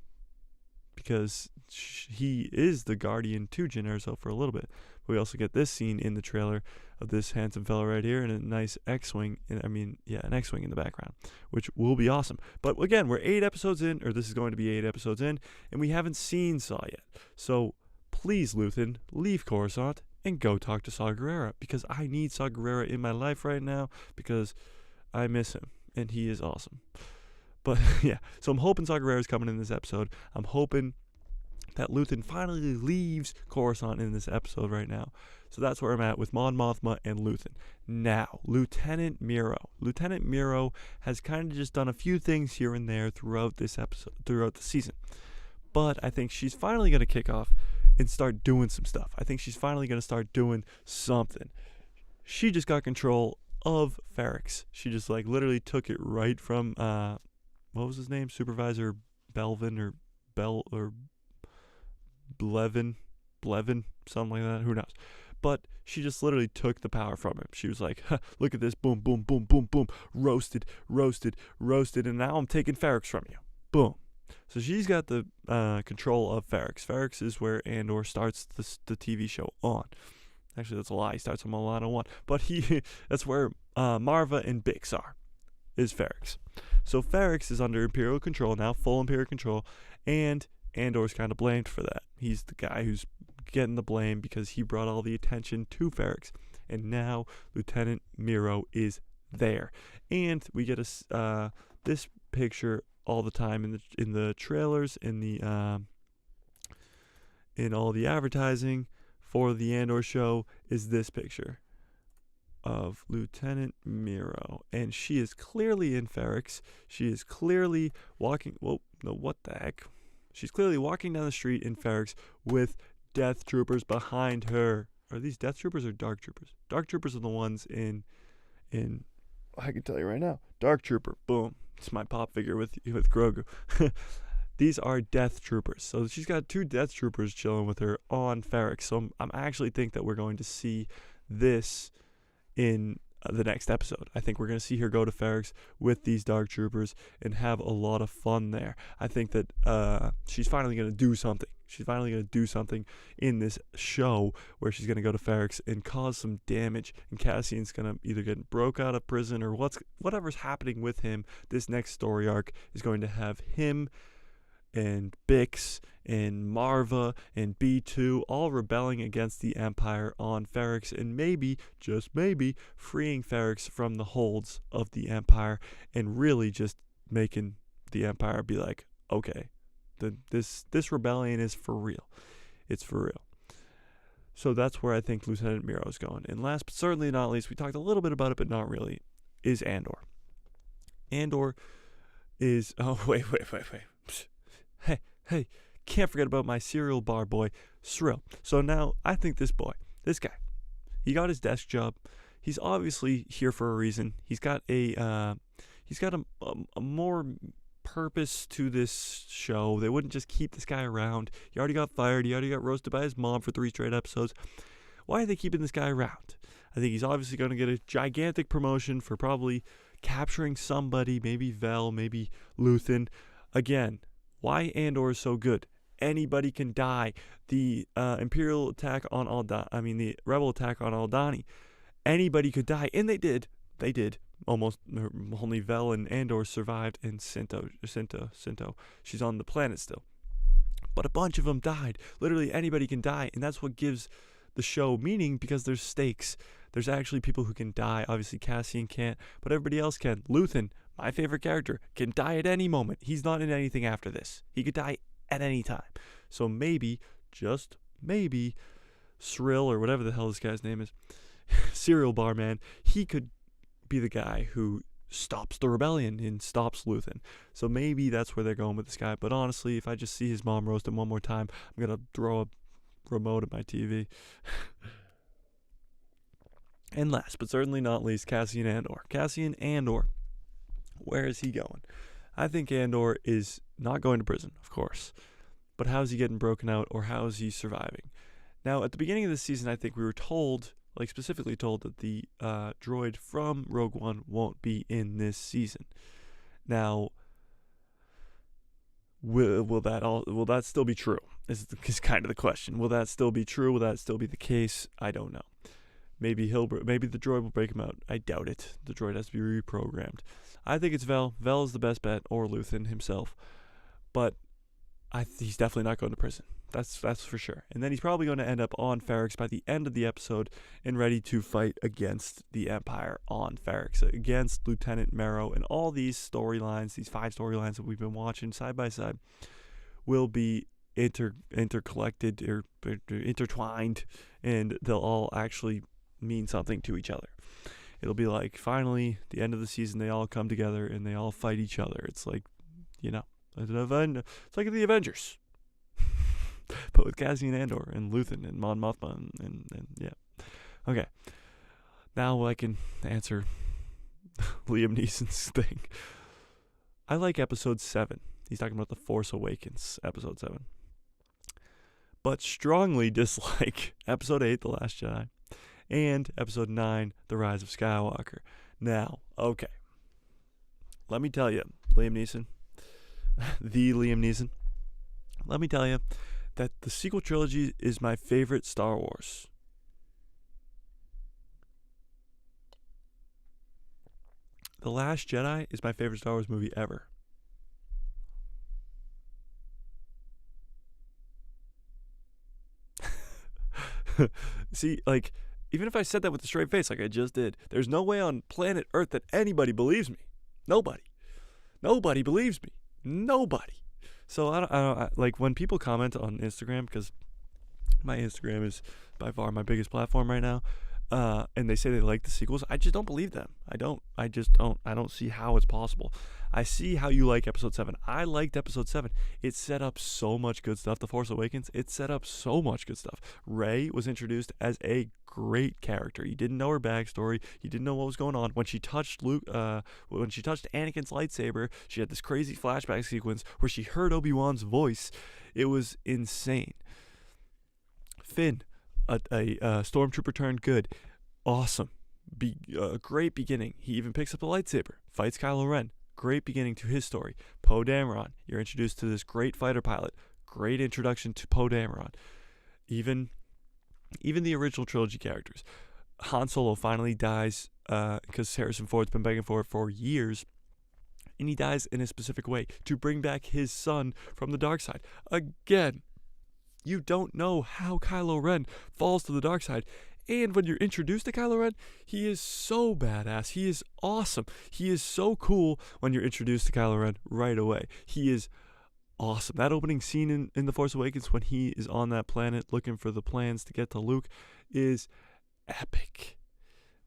Because he is the guardian to Jyn Erso for a little bit. We also get this scene in the trailer of this handsome fella right here and a nice X-Wing. An X-Wing in the background, which will be awesome. But again, we're 8 episodes in, or this is going to be 8 episodes in, and we haven't seen Saw yet. So please, Luthen, leave Coruscant and go talk to Saw Gerrera, because I need Saw Gerrera in my life right now because I miss him, and he is awesome. But yeah, so I'm hoping Saw Gerrera is coming in this episode. I'm hoping that Luthen finally leaves Coruscant in this episode right now. So that's where I'm at with Mon Mothma and Luthen. Now, Lieutenant Miro. Lieutenant Miro has kind of just done a few things here and there throughout this episode, throughout the season. But I think she's finally going to kick off and start doing some stuff. I think she's finally going to start doing something. She just got control of Ferrix. She just literally took it right from, what was his name? Supervisor Belvin or Blevin, something like that. Who knows? But she just literally took the power from him. She was like, look at this, boom, boom, boom, boom, boom, roasted, and now I'm taking Ferrix from you. Boom. So she's got the control of Ferrix. Ferrix is where Andor starts the TV show on. Actually, that's a lie. He starts on Milano 1. But that's where Marva and Bix are, is Ferrix. So Ferrix is under Imperial control now, full Imperial control, and Andor's kind of blamed for that. He's the guy who's getting the blame because he brought all the attention to Ferrix. And now Lieutenant Miro is there. And we get this picture all the time in the trailers, in all the advertising for the Andor show, is this picture of Lieutenant Miro. And she is clearly in Ferrix. She is clearly walking, what the heck? She's clearly walking down the street in Ferrix with Death Troopers behind her. Are these Death Troopers or Dark Troopers? Dark Troopers are the ones in I can tell you right now. Dark Trooper, boom. It's my pop figure with Grogu. These are Death Troopers. So she's got 2 Death Troopers chilling with her on Ferrix. So I'm actually think that we're going to see this in the next episode. I think we're going to see her go to Ferrix with these Dark Troopers and have a lot of fun there. I think that she's finally going to do something. She's finally going to do something in this show where she's going to go to Ferrix and cause some damage. And Cassian's going to either get broke out of prison or whatever's happening with him. This next story arc is going to have him and Bix and Marva and B2 all rebelling against the Empire on Ferrix, and maybe, just maybe, freeing Ferrix from the holds of the Empire and really just making the Empire be like, okay, this rebellion is for real. It's for real. So that's where I think Lieutenant Miro is going. And last but certainly not least, we talked a little bit about it, but not really, is Andor. Andor is, wait. Hey, can't forget about my cereal bar boy, Srill. So now I think this guy, he got his desk job. He's obviously here for a reason. He's got a more purpose to this show. They wouldn't just keep this guy around. He already got fired. He already got roasted by his mom for 3 straight episodes. Why are they keeping this guy around? I think he's obviously going to get a gigantic promotion for probably capturing somebody, maybe Vel, maybe Luthen. Again, why Andor is so good. Anybody can die. The Imperial attack on the Rebel attack on Aldhani. Anybody could die, and they did. They did. Almost only Vel and Andor survived, and Cinto. She's on the planet still. But a bunch of them died. Literally anybody can die, and that's what gives the show meaning, because there's stakes. There's actually people who can die. Obviously Cassian can't, but everybody else can. Luthen, my favorite character, can die at any moment. He's not in anything after this. He could die at any time. So maybe, just maybe, Srill, or whatever the hell this guy's name is, Cereal Bar Man, he could be the guy who stops the rebellion and stops Luthen. So maybe that's where they're going with this guy. But honestly, if I just see his mom roast him one more time, I'm going to throw a remote at my TV. And last, but certainly not least, Cassian Andor. Cassian Andor. Where is he going? I think Andor is not going to prison, of course. But how is he getting broken out, or how is he surviving? Now, at the beginning of the season, I think we were told, like specifically told, that the droid from Rogue One won't be in this season. Now, will that still be true? Is kind of the question. Will that still be true? Will that still be the case? I don't know. Maybe the droid will break him out. I doubt it. The droid has to be reprogrammed. I think it's Vel. Vel is the best bet, or Luthen himself. But he's definitely not going to prison. That's for sure. And then he's probably going to end up on Ferrix by the end of the episode and ready to fight against the Empire on Ferrix, against Lieutenant Marrow. And all these storylines, these 5 storylines that we've been watching side by side, will be intercollected or intertwined, and they'll all actually mean something to each other. It'll be like, finally, the end of the season, they all come together and they all fight each other. It's like, it's like the Avengers. But with Cassian Andor and Luthen and Mon Mothma and yeah. Okay. Now I can answer Liam Neeson's thing. I like episode 7. He's talking about The Force Awakens, episode 7. But strongly dislike episode 8, The Last Jedi, and episode 9, The Rise of Skywalker. Now, okay. Let me tell you, Liam Neeson, the Liam Neeson, let me tell you that the sequel trilogy is my favorite Star Wars. The Last Jedi is my favorite Star Wars movie ever. See, like, even if I said that with a straight face like I just did, there's no way on planet Earth that anybody believes me. Nobody believes me. Nobody. So I don't like when people comment on Instagram, because my Instagram is by far my biggest platform right now, and they say they like the sequels. I just don't believe them. I don't see how it's possible. I see how you like episode 7. I liked episode 7. It set up so much good stuff. The Force Awakens, it set up so much good stuff. Rey was introduced as a great character. You didn't know her backstory. You didn't know what was going on. When she touched when she touched Anakin's lightsaber, she had this crazy flashback sequence where she heard Obi-Wan's voice. It was insane. Finn, a stormtrooper turned good. Awesome. Great beginning. He even picks up the lightsaber. Fights Kylo Ren. Great beginning to his story. Poe Dameron. You're introduced to this great fighter pilot. Great introduction to Poe Dameron. Even the original trilogy characters. Han Solo finally dies because Harrison Ford's been begging for it for years. And he dies in a specific way to bring back his son from the dark side. Again, you don't know how Kylo Ren falls to the dark side. And when you're introduced to Kylo Ren, he is so badass. He is awesome. He is so cool when you're introduced to Kylo Ren right away. He is awesome. That opening scene in The Force Awakens when he is on that planet looking for the plans to get to Luke is epic.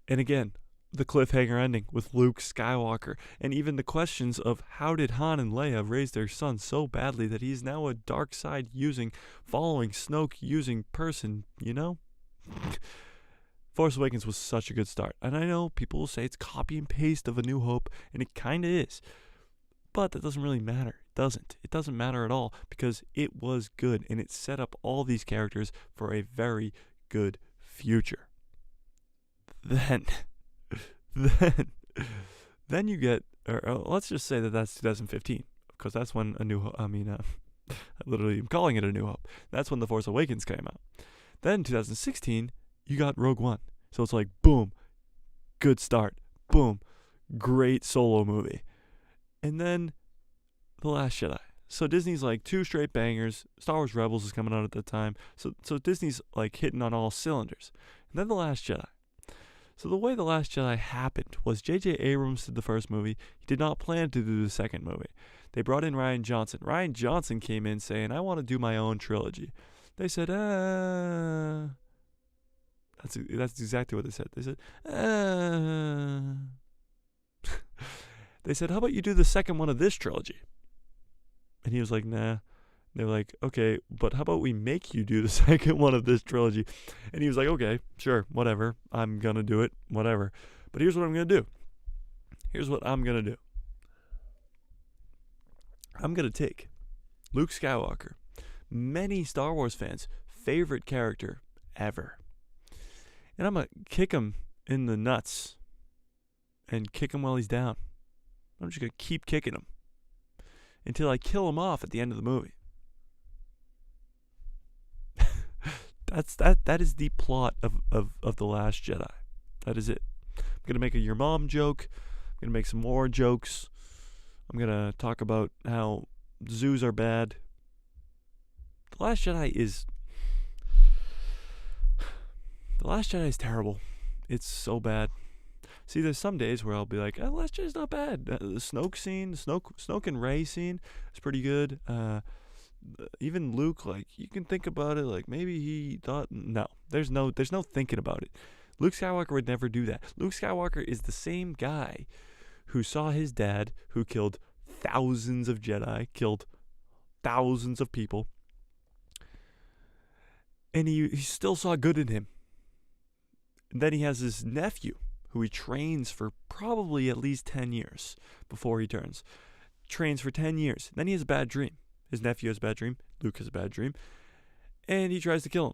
And again, the cliffhanger ending with Luke Skywalker, and even the questions of how did Han and Leia raise their son so badly that he's now a dark side following Snoke using person, Force Awakens was such a good start. And I know people will say it's copy and paste of A New Hope, and it kind of is. But that doesn't really matter. It doesn't. It doesn't matter at all because it was good, and it set up all these characters for a very good future. Then you get, or let's just say that that's 2015, because that's when I literally am calling it A New Hope. That's when The Force Awakens came out. Then 2016, you got Rogue One. So it's like, boom, good start. Boom, great solo movie. And then The Last Jedi. So Disney's like 2 straight bangers. Star Wars Rebels is coming out at that time. So Disney's like hitting on all cylinders. And then The Last Jedi. So the way The Last Jedi happened was J.J. Abrams did the first movie. He did not plan to do the second movie. They brought in Rian Johnson. Rian Johnson came in saying, I want to do my own trilogy. They said, That's exactly what they said. They said, They said, how about you do the second one of this trilogy? And he was like, nah. They were like, okay, but how about we make you do the second one of this trilogy? And he was like, okay, sure, whatever. I'm going to do it, whatever. But here's what I'm going to do. Here's what I'm going to do. I'm going to take Luke Skywalker, many Star Wars fans' favorite character ever, and I'm going to kick him in the nuts and kick him while he's down. I'm just going to keep kicking him until I kill him off at the end of the movie. That is the plot of The Last Jedi. That is it. I'm going to make a your mom joke. I'm going to make some more jokes. I'm going to talk about how zoos are bad. The Last Jedi is terrible. It's so bad. See, there's some days where I'll be like, oh, Last Jedi's not bad. The Snoke scene, Snoke and Rey scene is pretty good. Even Luke, like, you can think about it, like maybe he thought, no, there's no thinking about it. Luke Skywalker would never do that. Luke Skywalker is the same guy who saw his dad, who killed thousands of Jedi, killed thousands of people, and he still saw good in him. And then he has his nephew, who he trains for probably at least 10 years before he turns. Trains for 10 years. Then he has a bad dream. His nephew has a bad dream. Luke has a bad dream. And he tries to kill him.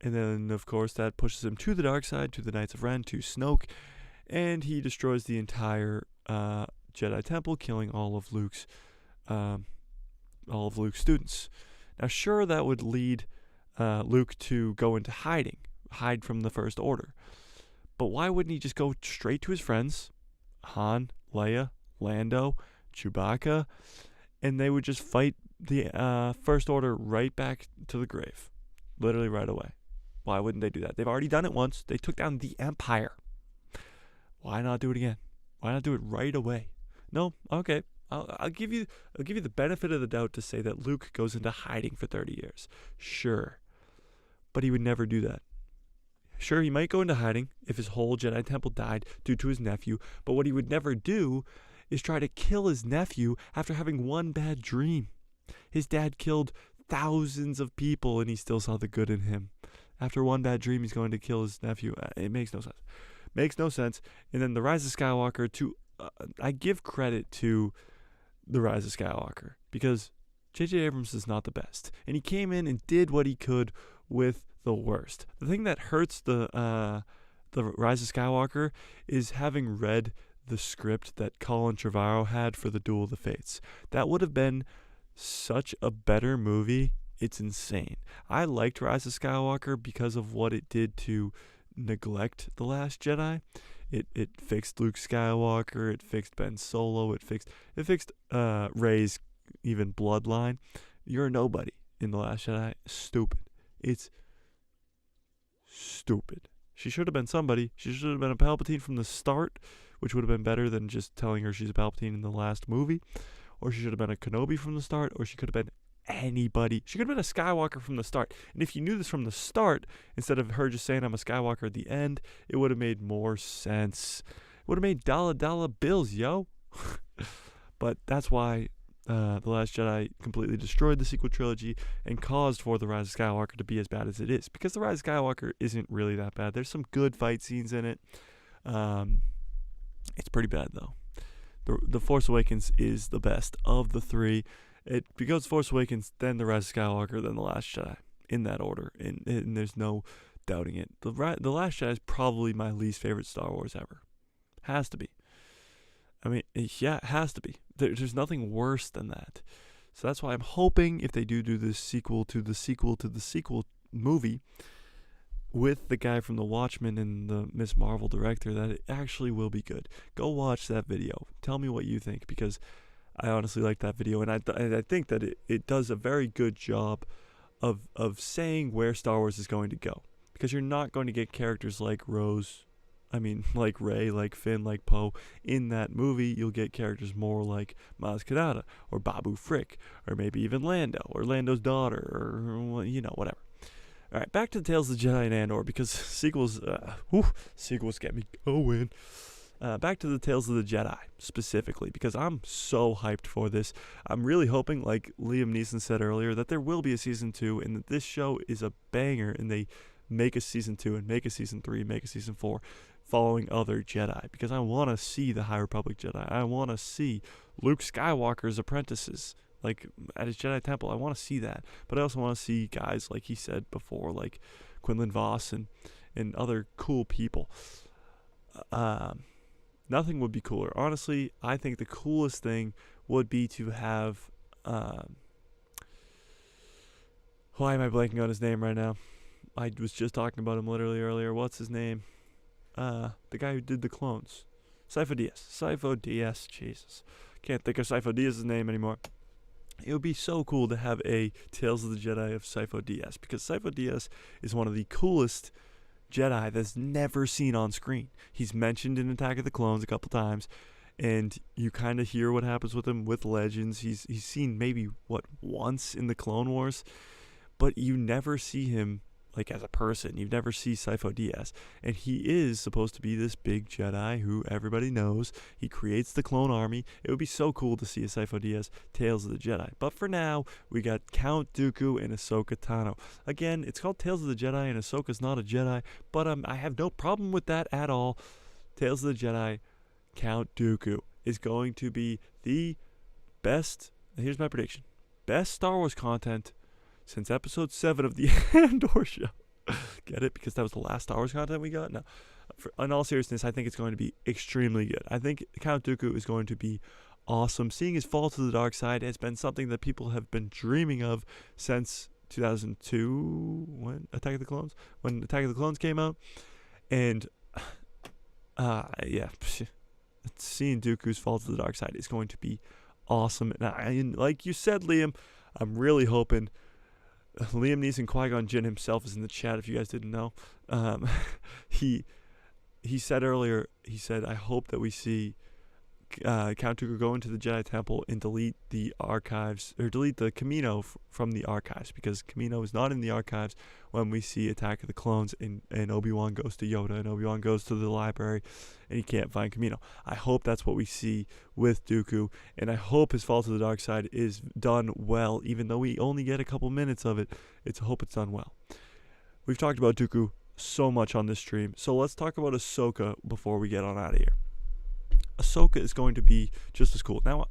And then, of course, that pushes him to the dark side, to the Knights of Ren, to Snoke. And he destroys the entire Jedi Temple, killing all of Luke's students. Now, sure, that would lead Luke to go into hide from the First Order. But why wouldn't he just go straight to his friends, Han, Leia, Lando, Chewbacca, and they would just fight the First Order right back to the grave, literally right away? Why wouldn't they do that? They've already done it once. They took down the Empire. Why not do it again? Why not do it right away? No, okay. I'll give you the benefit of the doubt to say that Luke goes into hiding for 30 years. Sure. But he would never do that. Sure, he might go into hiding if his whole Jedi Temple died due to his nephew, but what he would never do is try to kill his nephew after having one bad dream. His dad killed thousands of people and he still saw the good in him. After one bad dream, he's going to kill his nephew. It makes no sense. Makes no sense. And then The Rise of Skywalker, I give credit to The Rise of Skywalker because J.J. Abrams is not the best. And he came in and did what he could with the worst. The thing that hurts the Rise of Skywalker is having read the script that Colin Trevorrow had for the Duel of the Fates. That would have been such a better movie. It's insane. I liked Rise of Skywalker because of what it did to neglect The Last Jedi. It fixed Luke Skywalker. It fixed Ben Solo. It fixed Rey's even bloodline. You're a nobody in The Last Jedi. Stupid. It's stupid. She should have been somebody. She should have been a Palpatine from the start, which would have been better than just telling her she's a Palpatine in the last movie. Or she should have been a Kenobi from the start, or she could have been anybody. She could have been a Skywalker from the start. And if you knew this from the start, instead of her just saying I'm a Skywalker at the end, it would have made more sense. It would have made dollar bills, yo. But that's why The Last Jedi completely destroyed the sequel trilogy and caused for The Rise of Skywalker to be as bad as it is. Because The Rise of Skywalker isn't really that bad. There's some good fight scenes in it. It's pretty bad, though. The Force Awakens is the best of the three. It goes Force Awakens, then The Rise of Skywalker, then The Last Jedi, in that order. And there's no doubting it. The Last Jedi is probably my least favorite Star Wars ever. Has to be. I mean, yeah, it has to be. There's nothing worse than that. So that's why I'm hoping if they do this sequel to the sequel to the sequel movie with the guy from The Watchmen and the Miss Marvel director, that it actually will be good. Go watch that video. Tell me what you think, because I honestly like that video, and I think that it does a very good job of saying where Star Wars is going to go. Because you're not going to get characters like like Rey, like Finn, like Poe in that movie. You'll get characters more like Maz Kanata or Babu Frick, or maybe even Lando, or Lando's daughter, or whatever. All right, back to the Tales of the Jedi and Andor, because sequels get me going. back to the Tales of the Jedi specifically, because I'm so hyped for this. I'm really hoping, like Liam Neeson said earlier, that there will be a season 2 and that this show is a banger and they make a season 2 and make a season 3, make a season 4 following other Jedi, because I want to see the High Republic Jedi. I want to see Luke Skywalker's apprentices, like at his Jedi Temple. I want to see that, but I also want to see guys like he said before, like Quinlan Vos and other cool people. Nothing would be cooler. Honestly, I think the coolest thing would be to have why am I blanking on his name right now? I was just talking about him literally earlier. What's his name? The guy who did the clones. Sifo Dyas. Jesus. Can't think of Sifo Dyas' name anymore. It would be so cool to have a Tales of the Jedi of Sifo Dyas, because Sifo Dyas is one of the coolest Jedi that's never seen on screen. He's mentioned in Attack of the Clones a couple times, and you kind of hear what happens with him with Legends. He's seen maybe, once in the Clone Wars, but you never see him like as a person. You never see Sifo Dyas, and he is supposed to be this big Jedi who everybody knows. He creates the clone army. It would be so cool to see a Sifo Dyas Tales of the Jedi. But for now, we got Count Dooku and Ahsoka Tano. Again, it's called Tales of the Jedi, and Ahsoka's not a Jedi, but I have no problem with that at all. Tales of the Jedi, Count Dooku is going to be the best. Here's my prediction: best Star Wars content since episode 7 of the Andor show. Get it? Because that was the last Star Wars content we got? No. In all seriousness, I think it's going to be extremely good. I think Count Dooku is going to be awesome. Seeing his fall to the dark side has been something that people have been dreaming of since 2002, when Attack of the Clones came out. And, yeah, seeing Dooku's fall to the dark side is going to be awesome. And like you said, Liam, I'm really hoping Liam Neeson, Qui-Gon Jinn himself is in the chat if you guys didn't know. He said earlier, I hope that we see Count Dooku go into the Jedi Temple and delete the archives, or delete the Camino from the archives, because Camino is not in the archives when we see Attack of the Clones and Obi-Wan goes to Yoda and Obi-Wan goes to the library and he can't find Camino. I hope that's what we see with Dooku, and I hope his fall to the dark side is done well, even though we only get a couple minutes of it. I hope it's done well. We've talked about Dooku so much on this stream, so let's talk about Ahsoka before we get on out of here. Ahsoka is going to be just as cool. Now,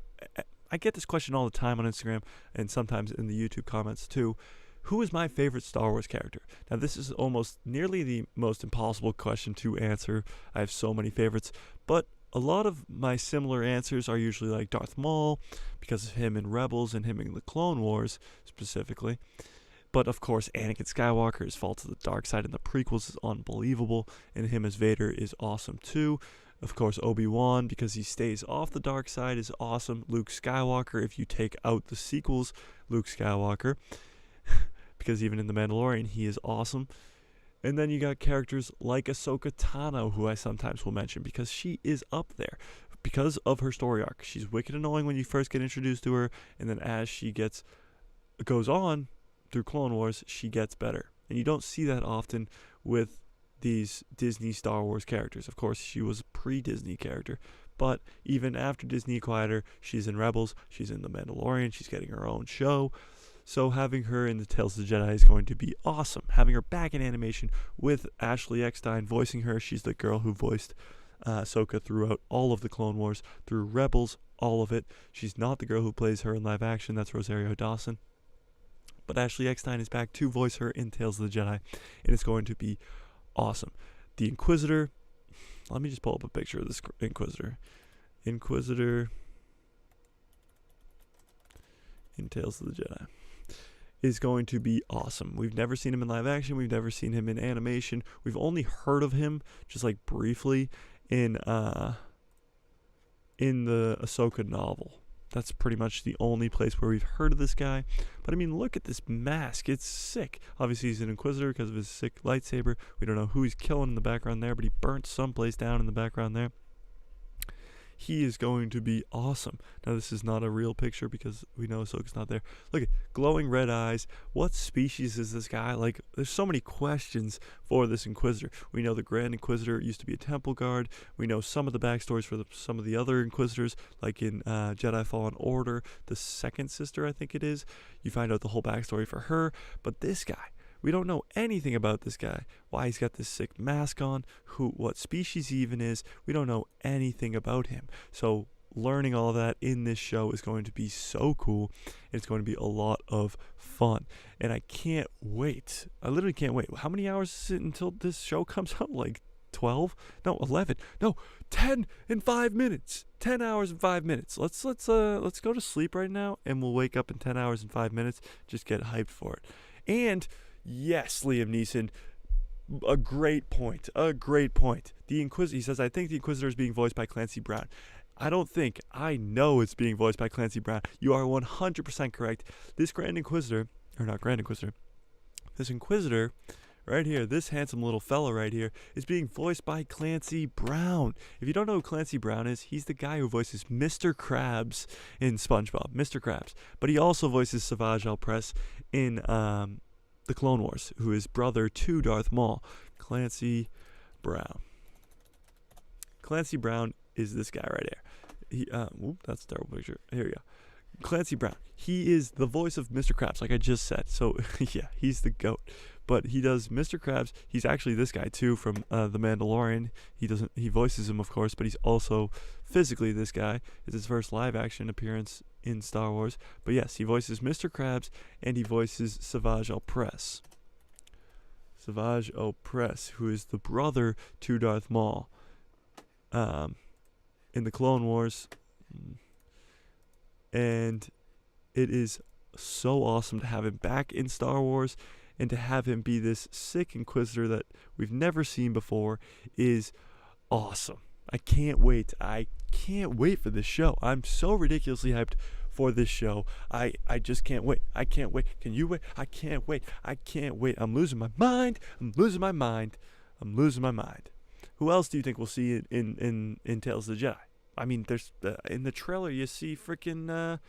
I get this question all the time on Instagram and sometimes in the YouTube comments too. Who is my favorite Star Wars character? Now, this is almost nearly the most impossible question to answer. I have so many favorites, but a lot of my similar answers are usually like Darth Maul, because of him in Rebels and him in the Clone Wars specifically. But of course, Anakin Skywalker, his fall to the dark side in the prequels is unbelievable, and him as Vader is awesome too. Of course, Obi-Wan, because he stays off the dark side, is awesome. Luke Skywalker, if you take out the sequels, Luke Skywalker, because even in The Mandalorian, he is awesome. And then you got characters like Ahsoka Tano, who I sometimes will mention, because she is up there because of her story arc. She's wicked annoying when you first get introduced to her, and then as she goes on through Clone Wars, she gets better. And you don't see that often with these Disney Star Wars characters. Of course, she was a pre-Disney character, but even after Disney acquired her, she's in Rebels, she's in The Mandalorian, she's getting her own show. So having her in the Tales of the Jedi is going to be awesome. Having her back in animation with Ashley Eckstein voicing her. She's the girl who voiced Ahsoka throughout all of the Clone Wars, through Rebels, all of it. She's not the girl who plays her in live action. That's Rosario Dawson. But Ashley Eckstein is back to voice her in Tales of the Jedi, and it's going to be awesome. The Inquisitor, let me just pull up a picture of this Inquisitor in Tales of the Jedi, is going to be awesome. We've never seen him in live action. We've never seen him in animation. We've only heard of him just like briefly in the Ahsoka novel. That's pretty much the only place where we've heard of this guy. But I mean, look at this mask. It's sick. Obviously, he's an Inquisitor because of his sick lightsaber. We don't know who he's killing in the background there, but he burnt someplace down in the background there. He is going to be awesome. Now, this is not a real picture because we know Ahsoka's not there. Look at glowing red eyes. What species is this guy? Like, there's so many questions for this Inquisitor. We know the Grand Inquisitor used to be a temple guard. We know some of the backstories for some of the other Inquisitors, like in Jedi Fallen Order, the second sister, I think it is. You find out the whole backstory for her. But this guy, we don't know anything about this guy. Why he's got this sick mask on, what species he even is. We don't know anything about him. So learning all of that in this show is going to be so cool. It's going to be a lot of fun. And I can't wait. I literally can't wait. How many hours is it until this show comes out? Like 12? No, 11. No, 10 in 5 minutes. 10 hours and 5 minutes. Let's go to sleep right now, and we'll wake up in 10 hours and 5 minutes. Just get hyped for it. And yes, Liam Neeson, a great point. A great point. The Inquisitor, he says, I think the Inquisitor is being voiced by Clancy Brown. I know it's being voiced by Clancy Brown. You are 100% correct. This Grand Inquisitor, or not Grand Inquisitor, this Inquisitor right here, this handsome little fella right here, is being voiced by Clancy Brown. If you don't know who Clancy Brown is, he's the guy who voices Mr. Krabs in SpongeBob, Mr. Krabs. But he also voices Savage Opress in The Clone Wars, who is brother to Darth Maul. Clancy Brown. Clancy Brown is this guy right here. That's a terrible picture. Here we go. Clancy Brown. He is the voice of Mr. Krabs, like I just said. So, yeah, he's the GOAT. But he does Mr. Krabs. He's actually this guy, too, from The Mandalorian. He voices him, of course, but he's also physically this guy. It's his first live-action appearance in Star Wars. But, yes, he voices Mr. Krabs, and he voices Savage Opress. Savage Opress, who is the brother to Darth Maul. In the Clone Wars. And it is so awesome to have him back in Star Wars, and to have him be this sick Inquisitor that we've never seen before is awesome. I can't wait. I can't wait for this show. I'm so ridiculously hyped for this show. I just can't wait. I can't wait. Can you wait? I can't wait. I can't wait. I'm losing my mind. I'm losing my mind. I'm losing my mind. Who else do you think we'll see in Tales of the Jedi? I mean, there's in the trailer you see freaking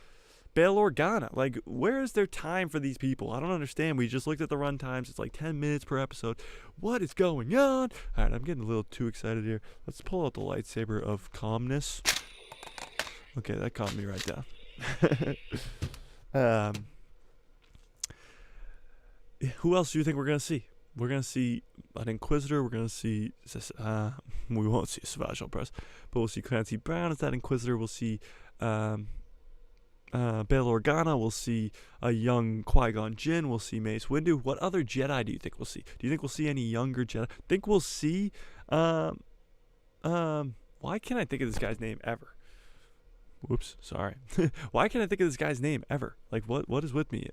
Bail Organa. Like, where is there time for these people? I don't understand. We just looked at the run times. It's like 10 minutes per episode. What is going on? All right, I'm getting a little too excited here. Let's pull out the lightsaber of calmness. Okay, that calmed me right down. Who else do you think we're going to see? We're going to see an Inquisitor. We're going to see... we won't see Savage Opress, but we'll see Clancy Brown as that Inquisitor. We'll see Bail Organa. We'll see a young Qui-Gon Jinn. We'll see Mace Windu. What other Jedi do you think we'll see? Do you think we'll see any younger Jedi? Think we'll see... why can't I think of this guy's name ever? Whoops, sorry. Why can't I think of this guy's name ever? Like, what is with me?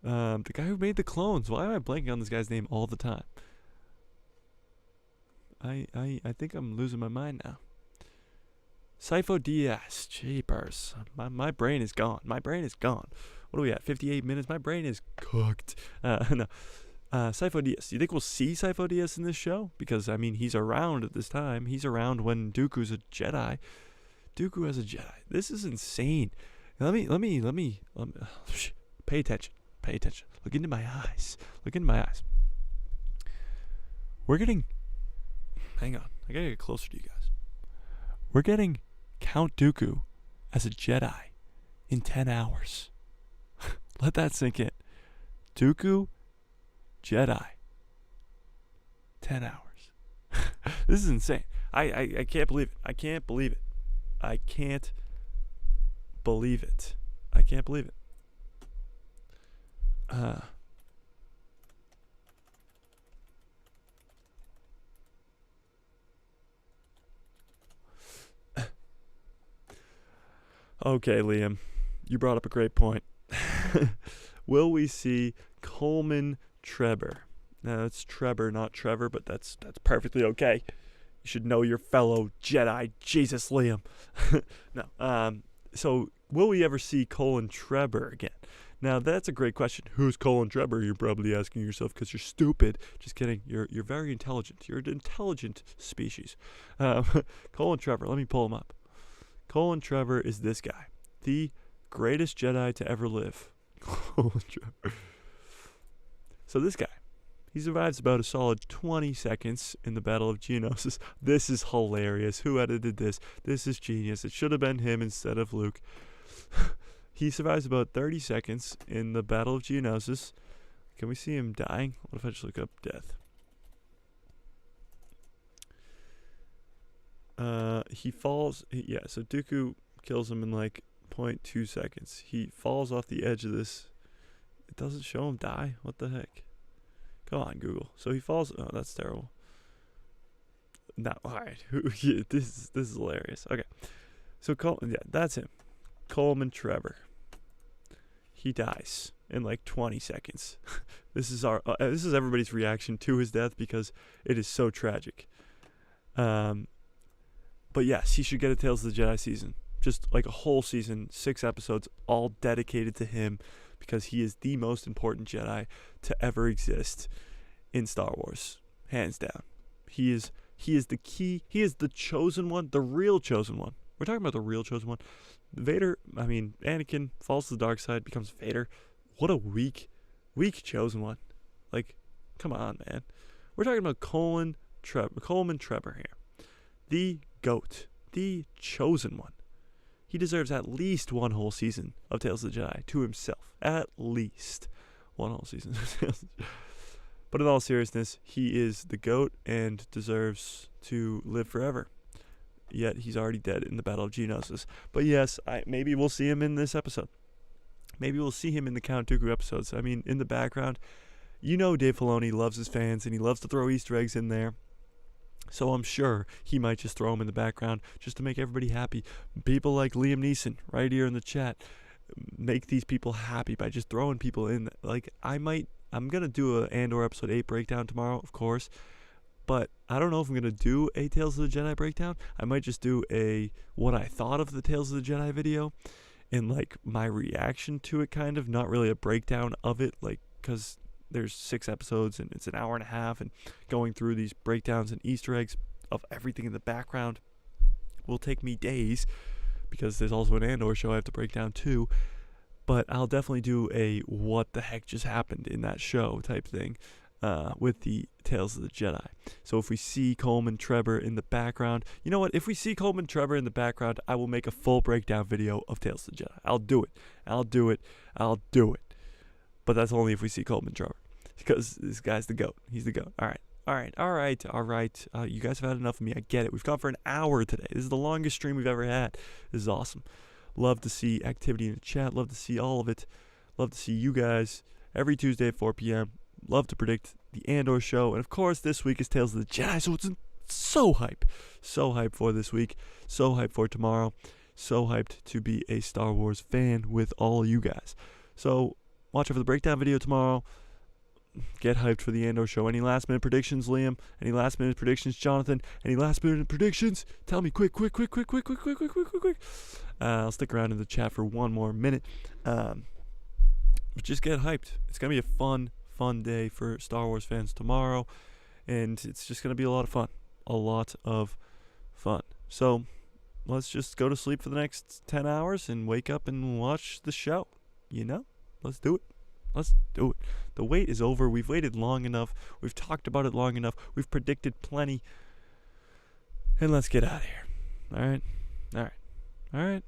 The guy who made the clones. Why am I blanking on this guy's name all the time? I think I'm losing my mind now. Sifo Dyas. Jeepers. My brain is gone. My brain is gone. What are we at? 58 minutes? My brain is cooked. No. Sifo Dyas. Do you think we'll see Sifo Dyas in this show? Because, I mean, he's around at this time. He's around when Dooku's a Jedi. Dooku as a Jedi. This is insane. Let me pay attention. Pay attention. Look into my eyes. Look into my eyes. We're getting... Hang on. I gotta get closer to you guys. We're getting Count Dooku as a Jedi in 10 hours. Let that sink in. Dooku, Jedi. 10 hours. This is insane. I can't believe it. I can't believe it. I can't believe it. I can't believe it. Okay, Liam, you brought up a great point. Will we see Coleman Trebor? Now, it's Trebor, not Trevor, but that's perfectly okay. You should know your fellow Jedi. Jesus, Liam. No. So, will we ever see Colin Trebor again? Now, that's a great question. Who's Colin Trevor? You're probably asking yourself because you're stupid. Just kidding. You're very intelligent. You're an intelligent species. Colin Trevor, let me pull him up. Colin Trevor is this guy. The greatest Jedi to ever live. Colin Trevor. So this guy, he survives about a solid 20 seconds in the Battle of Geonosis. This is hilarious. Who edited this? This is genius. It should have been him instead of Luke. He survives about 30 seconds in the Battle of Geonosis. Can we see him dying? What if I just look up death? He falls. So Dooku kills him in like 0.2 seconds. He falls off the edge of this. It doesn't show him die. What the heck? Come on, Google. So he falls. Oh, that's terrible. No, all right. This is hilarious. Okay. So that's him. Coleman Trevor. He dies in like 20 seconds. This is everybody's reaction to his death because it is so tragic. But yes, he should get a Tales of the Jedi season. Just like a whole season, 6 episodes, all dedicated to him because he is the most important Jedi to ever exist in Star Wars, hands down. He is the key. He is the chosen one, the real chosen one. We're talking about the real chosen one. Anakin falls to the dark side, becomes Vader. What a weak chosen one. Like, come on, man. We're talking about Coleman Trevor here. The GOAT. The chosen one. He deserves at least one whole season of Tales of the Jedi to himself. At least one whole season. But in all seriousness, he is the GOAT and deserves to live forever. Yet he's already dead in the Battle of Geonosis. But yes, maybe we'll see him in this episode. Maybe we'll see him in the Count Dooku episodes. I mean, in the background, you know Dave Filoni loves his fans and he loves to throw Easter eggs in there. So I'm sure he might just throw them in the background just to make everybody happy. People like Liam Neeson right here in the chat make these people happy by just throwing people in. Like, I'm going to do a Andor episode 8 breakdown tomorrow, of course. But I don't know if I'm going to do a Tales of the Jedi breakdown. I might just do a what I thought of the Tales of the Jedi video and like my reaction to it, kind of. Not really a breakdown of it, like, because there's 6 episodes and it's an hour and a half, and going through these breakdowns and Easter eggs of everything in the background will take me days because there's also an Andor show I have to break down too. But I'll definitely do a what the heck just happened in that show type thing with the Tales of the Jedi. So if we see Coleman Trevor in the background, you know what? If we see Coleman Trevor in the background, I will make a full breakdown video of Tales of the Jedi. I'll do it. But that's only if we see Coleman Trevor, because this guy's the GOAT. He's the GOAT. All right. You guys have had enough of me. I get it. We've gone for an hour today. This is the longest stream we've ever had. This is awesome. Love to see activity in the chat. Love to see all of it. Love to see you guys every Tuesday at 4 p.m. Love to predict the Andor show. And of course, this week is Tales of the Jedi. So it's so hype. So hyped for this week. So hyped for tomorrow. So hyped to be a Star Wars fan with all you guys. So watch out for the breakdown video tomorrow. Get hyped for the Andor show. Any last minute predictions, Liam? Any last minute predictions, Jonathan? Any last minute predictions? Tell me quick. I'll stick around in the chat for one more minute. But just get hyped. It's going to be a fun day for Star Wars fans tomorrow. And it's just going to be a lot of fun. A lot of fun. So let's just go to sleep for the next 10 hours and wake up and watch the show. You know? Let's do it. The wait is over. We've waited long enough. We've talked about it long enough. We've predicted plenty. And let's get out of here. All right.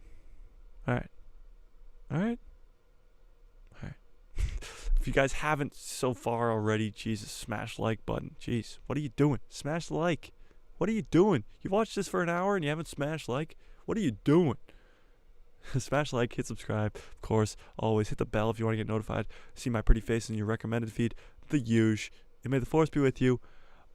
If you guys haven't so far already, Jesus, smash the like button. Jeez, what are you doing? Smash the like. What are you doing? You've watched this for an hour and you haven't smashed like? What are you doing? Smash like, hit subscribe, of course. Always hit the bell if you want to get notified. See my pretty face in your recommended feed. The huge. And may the force be with you.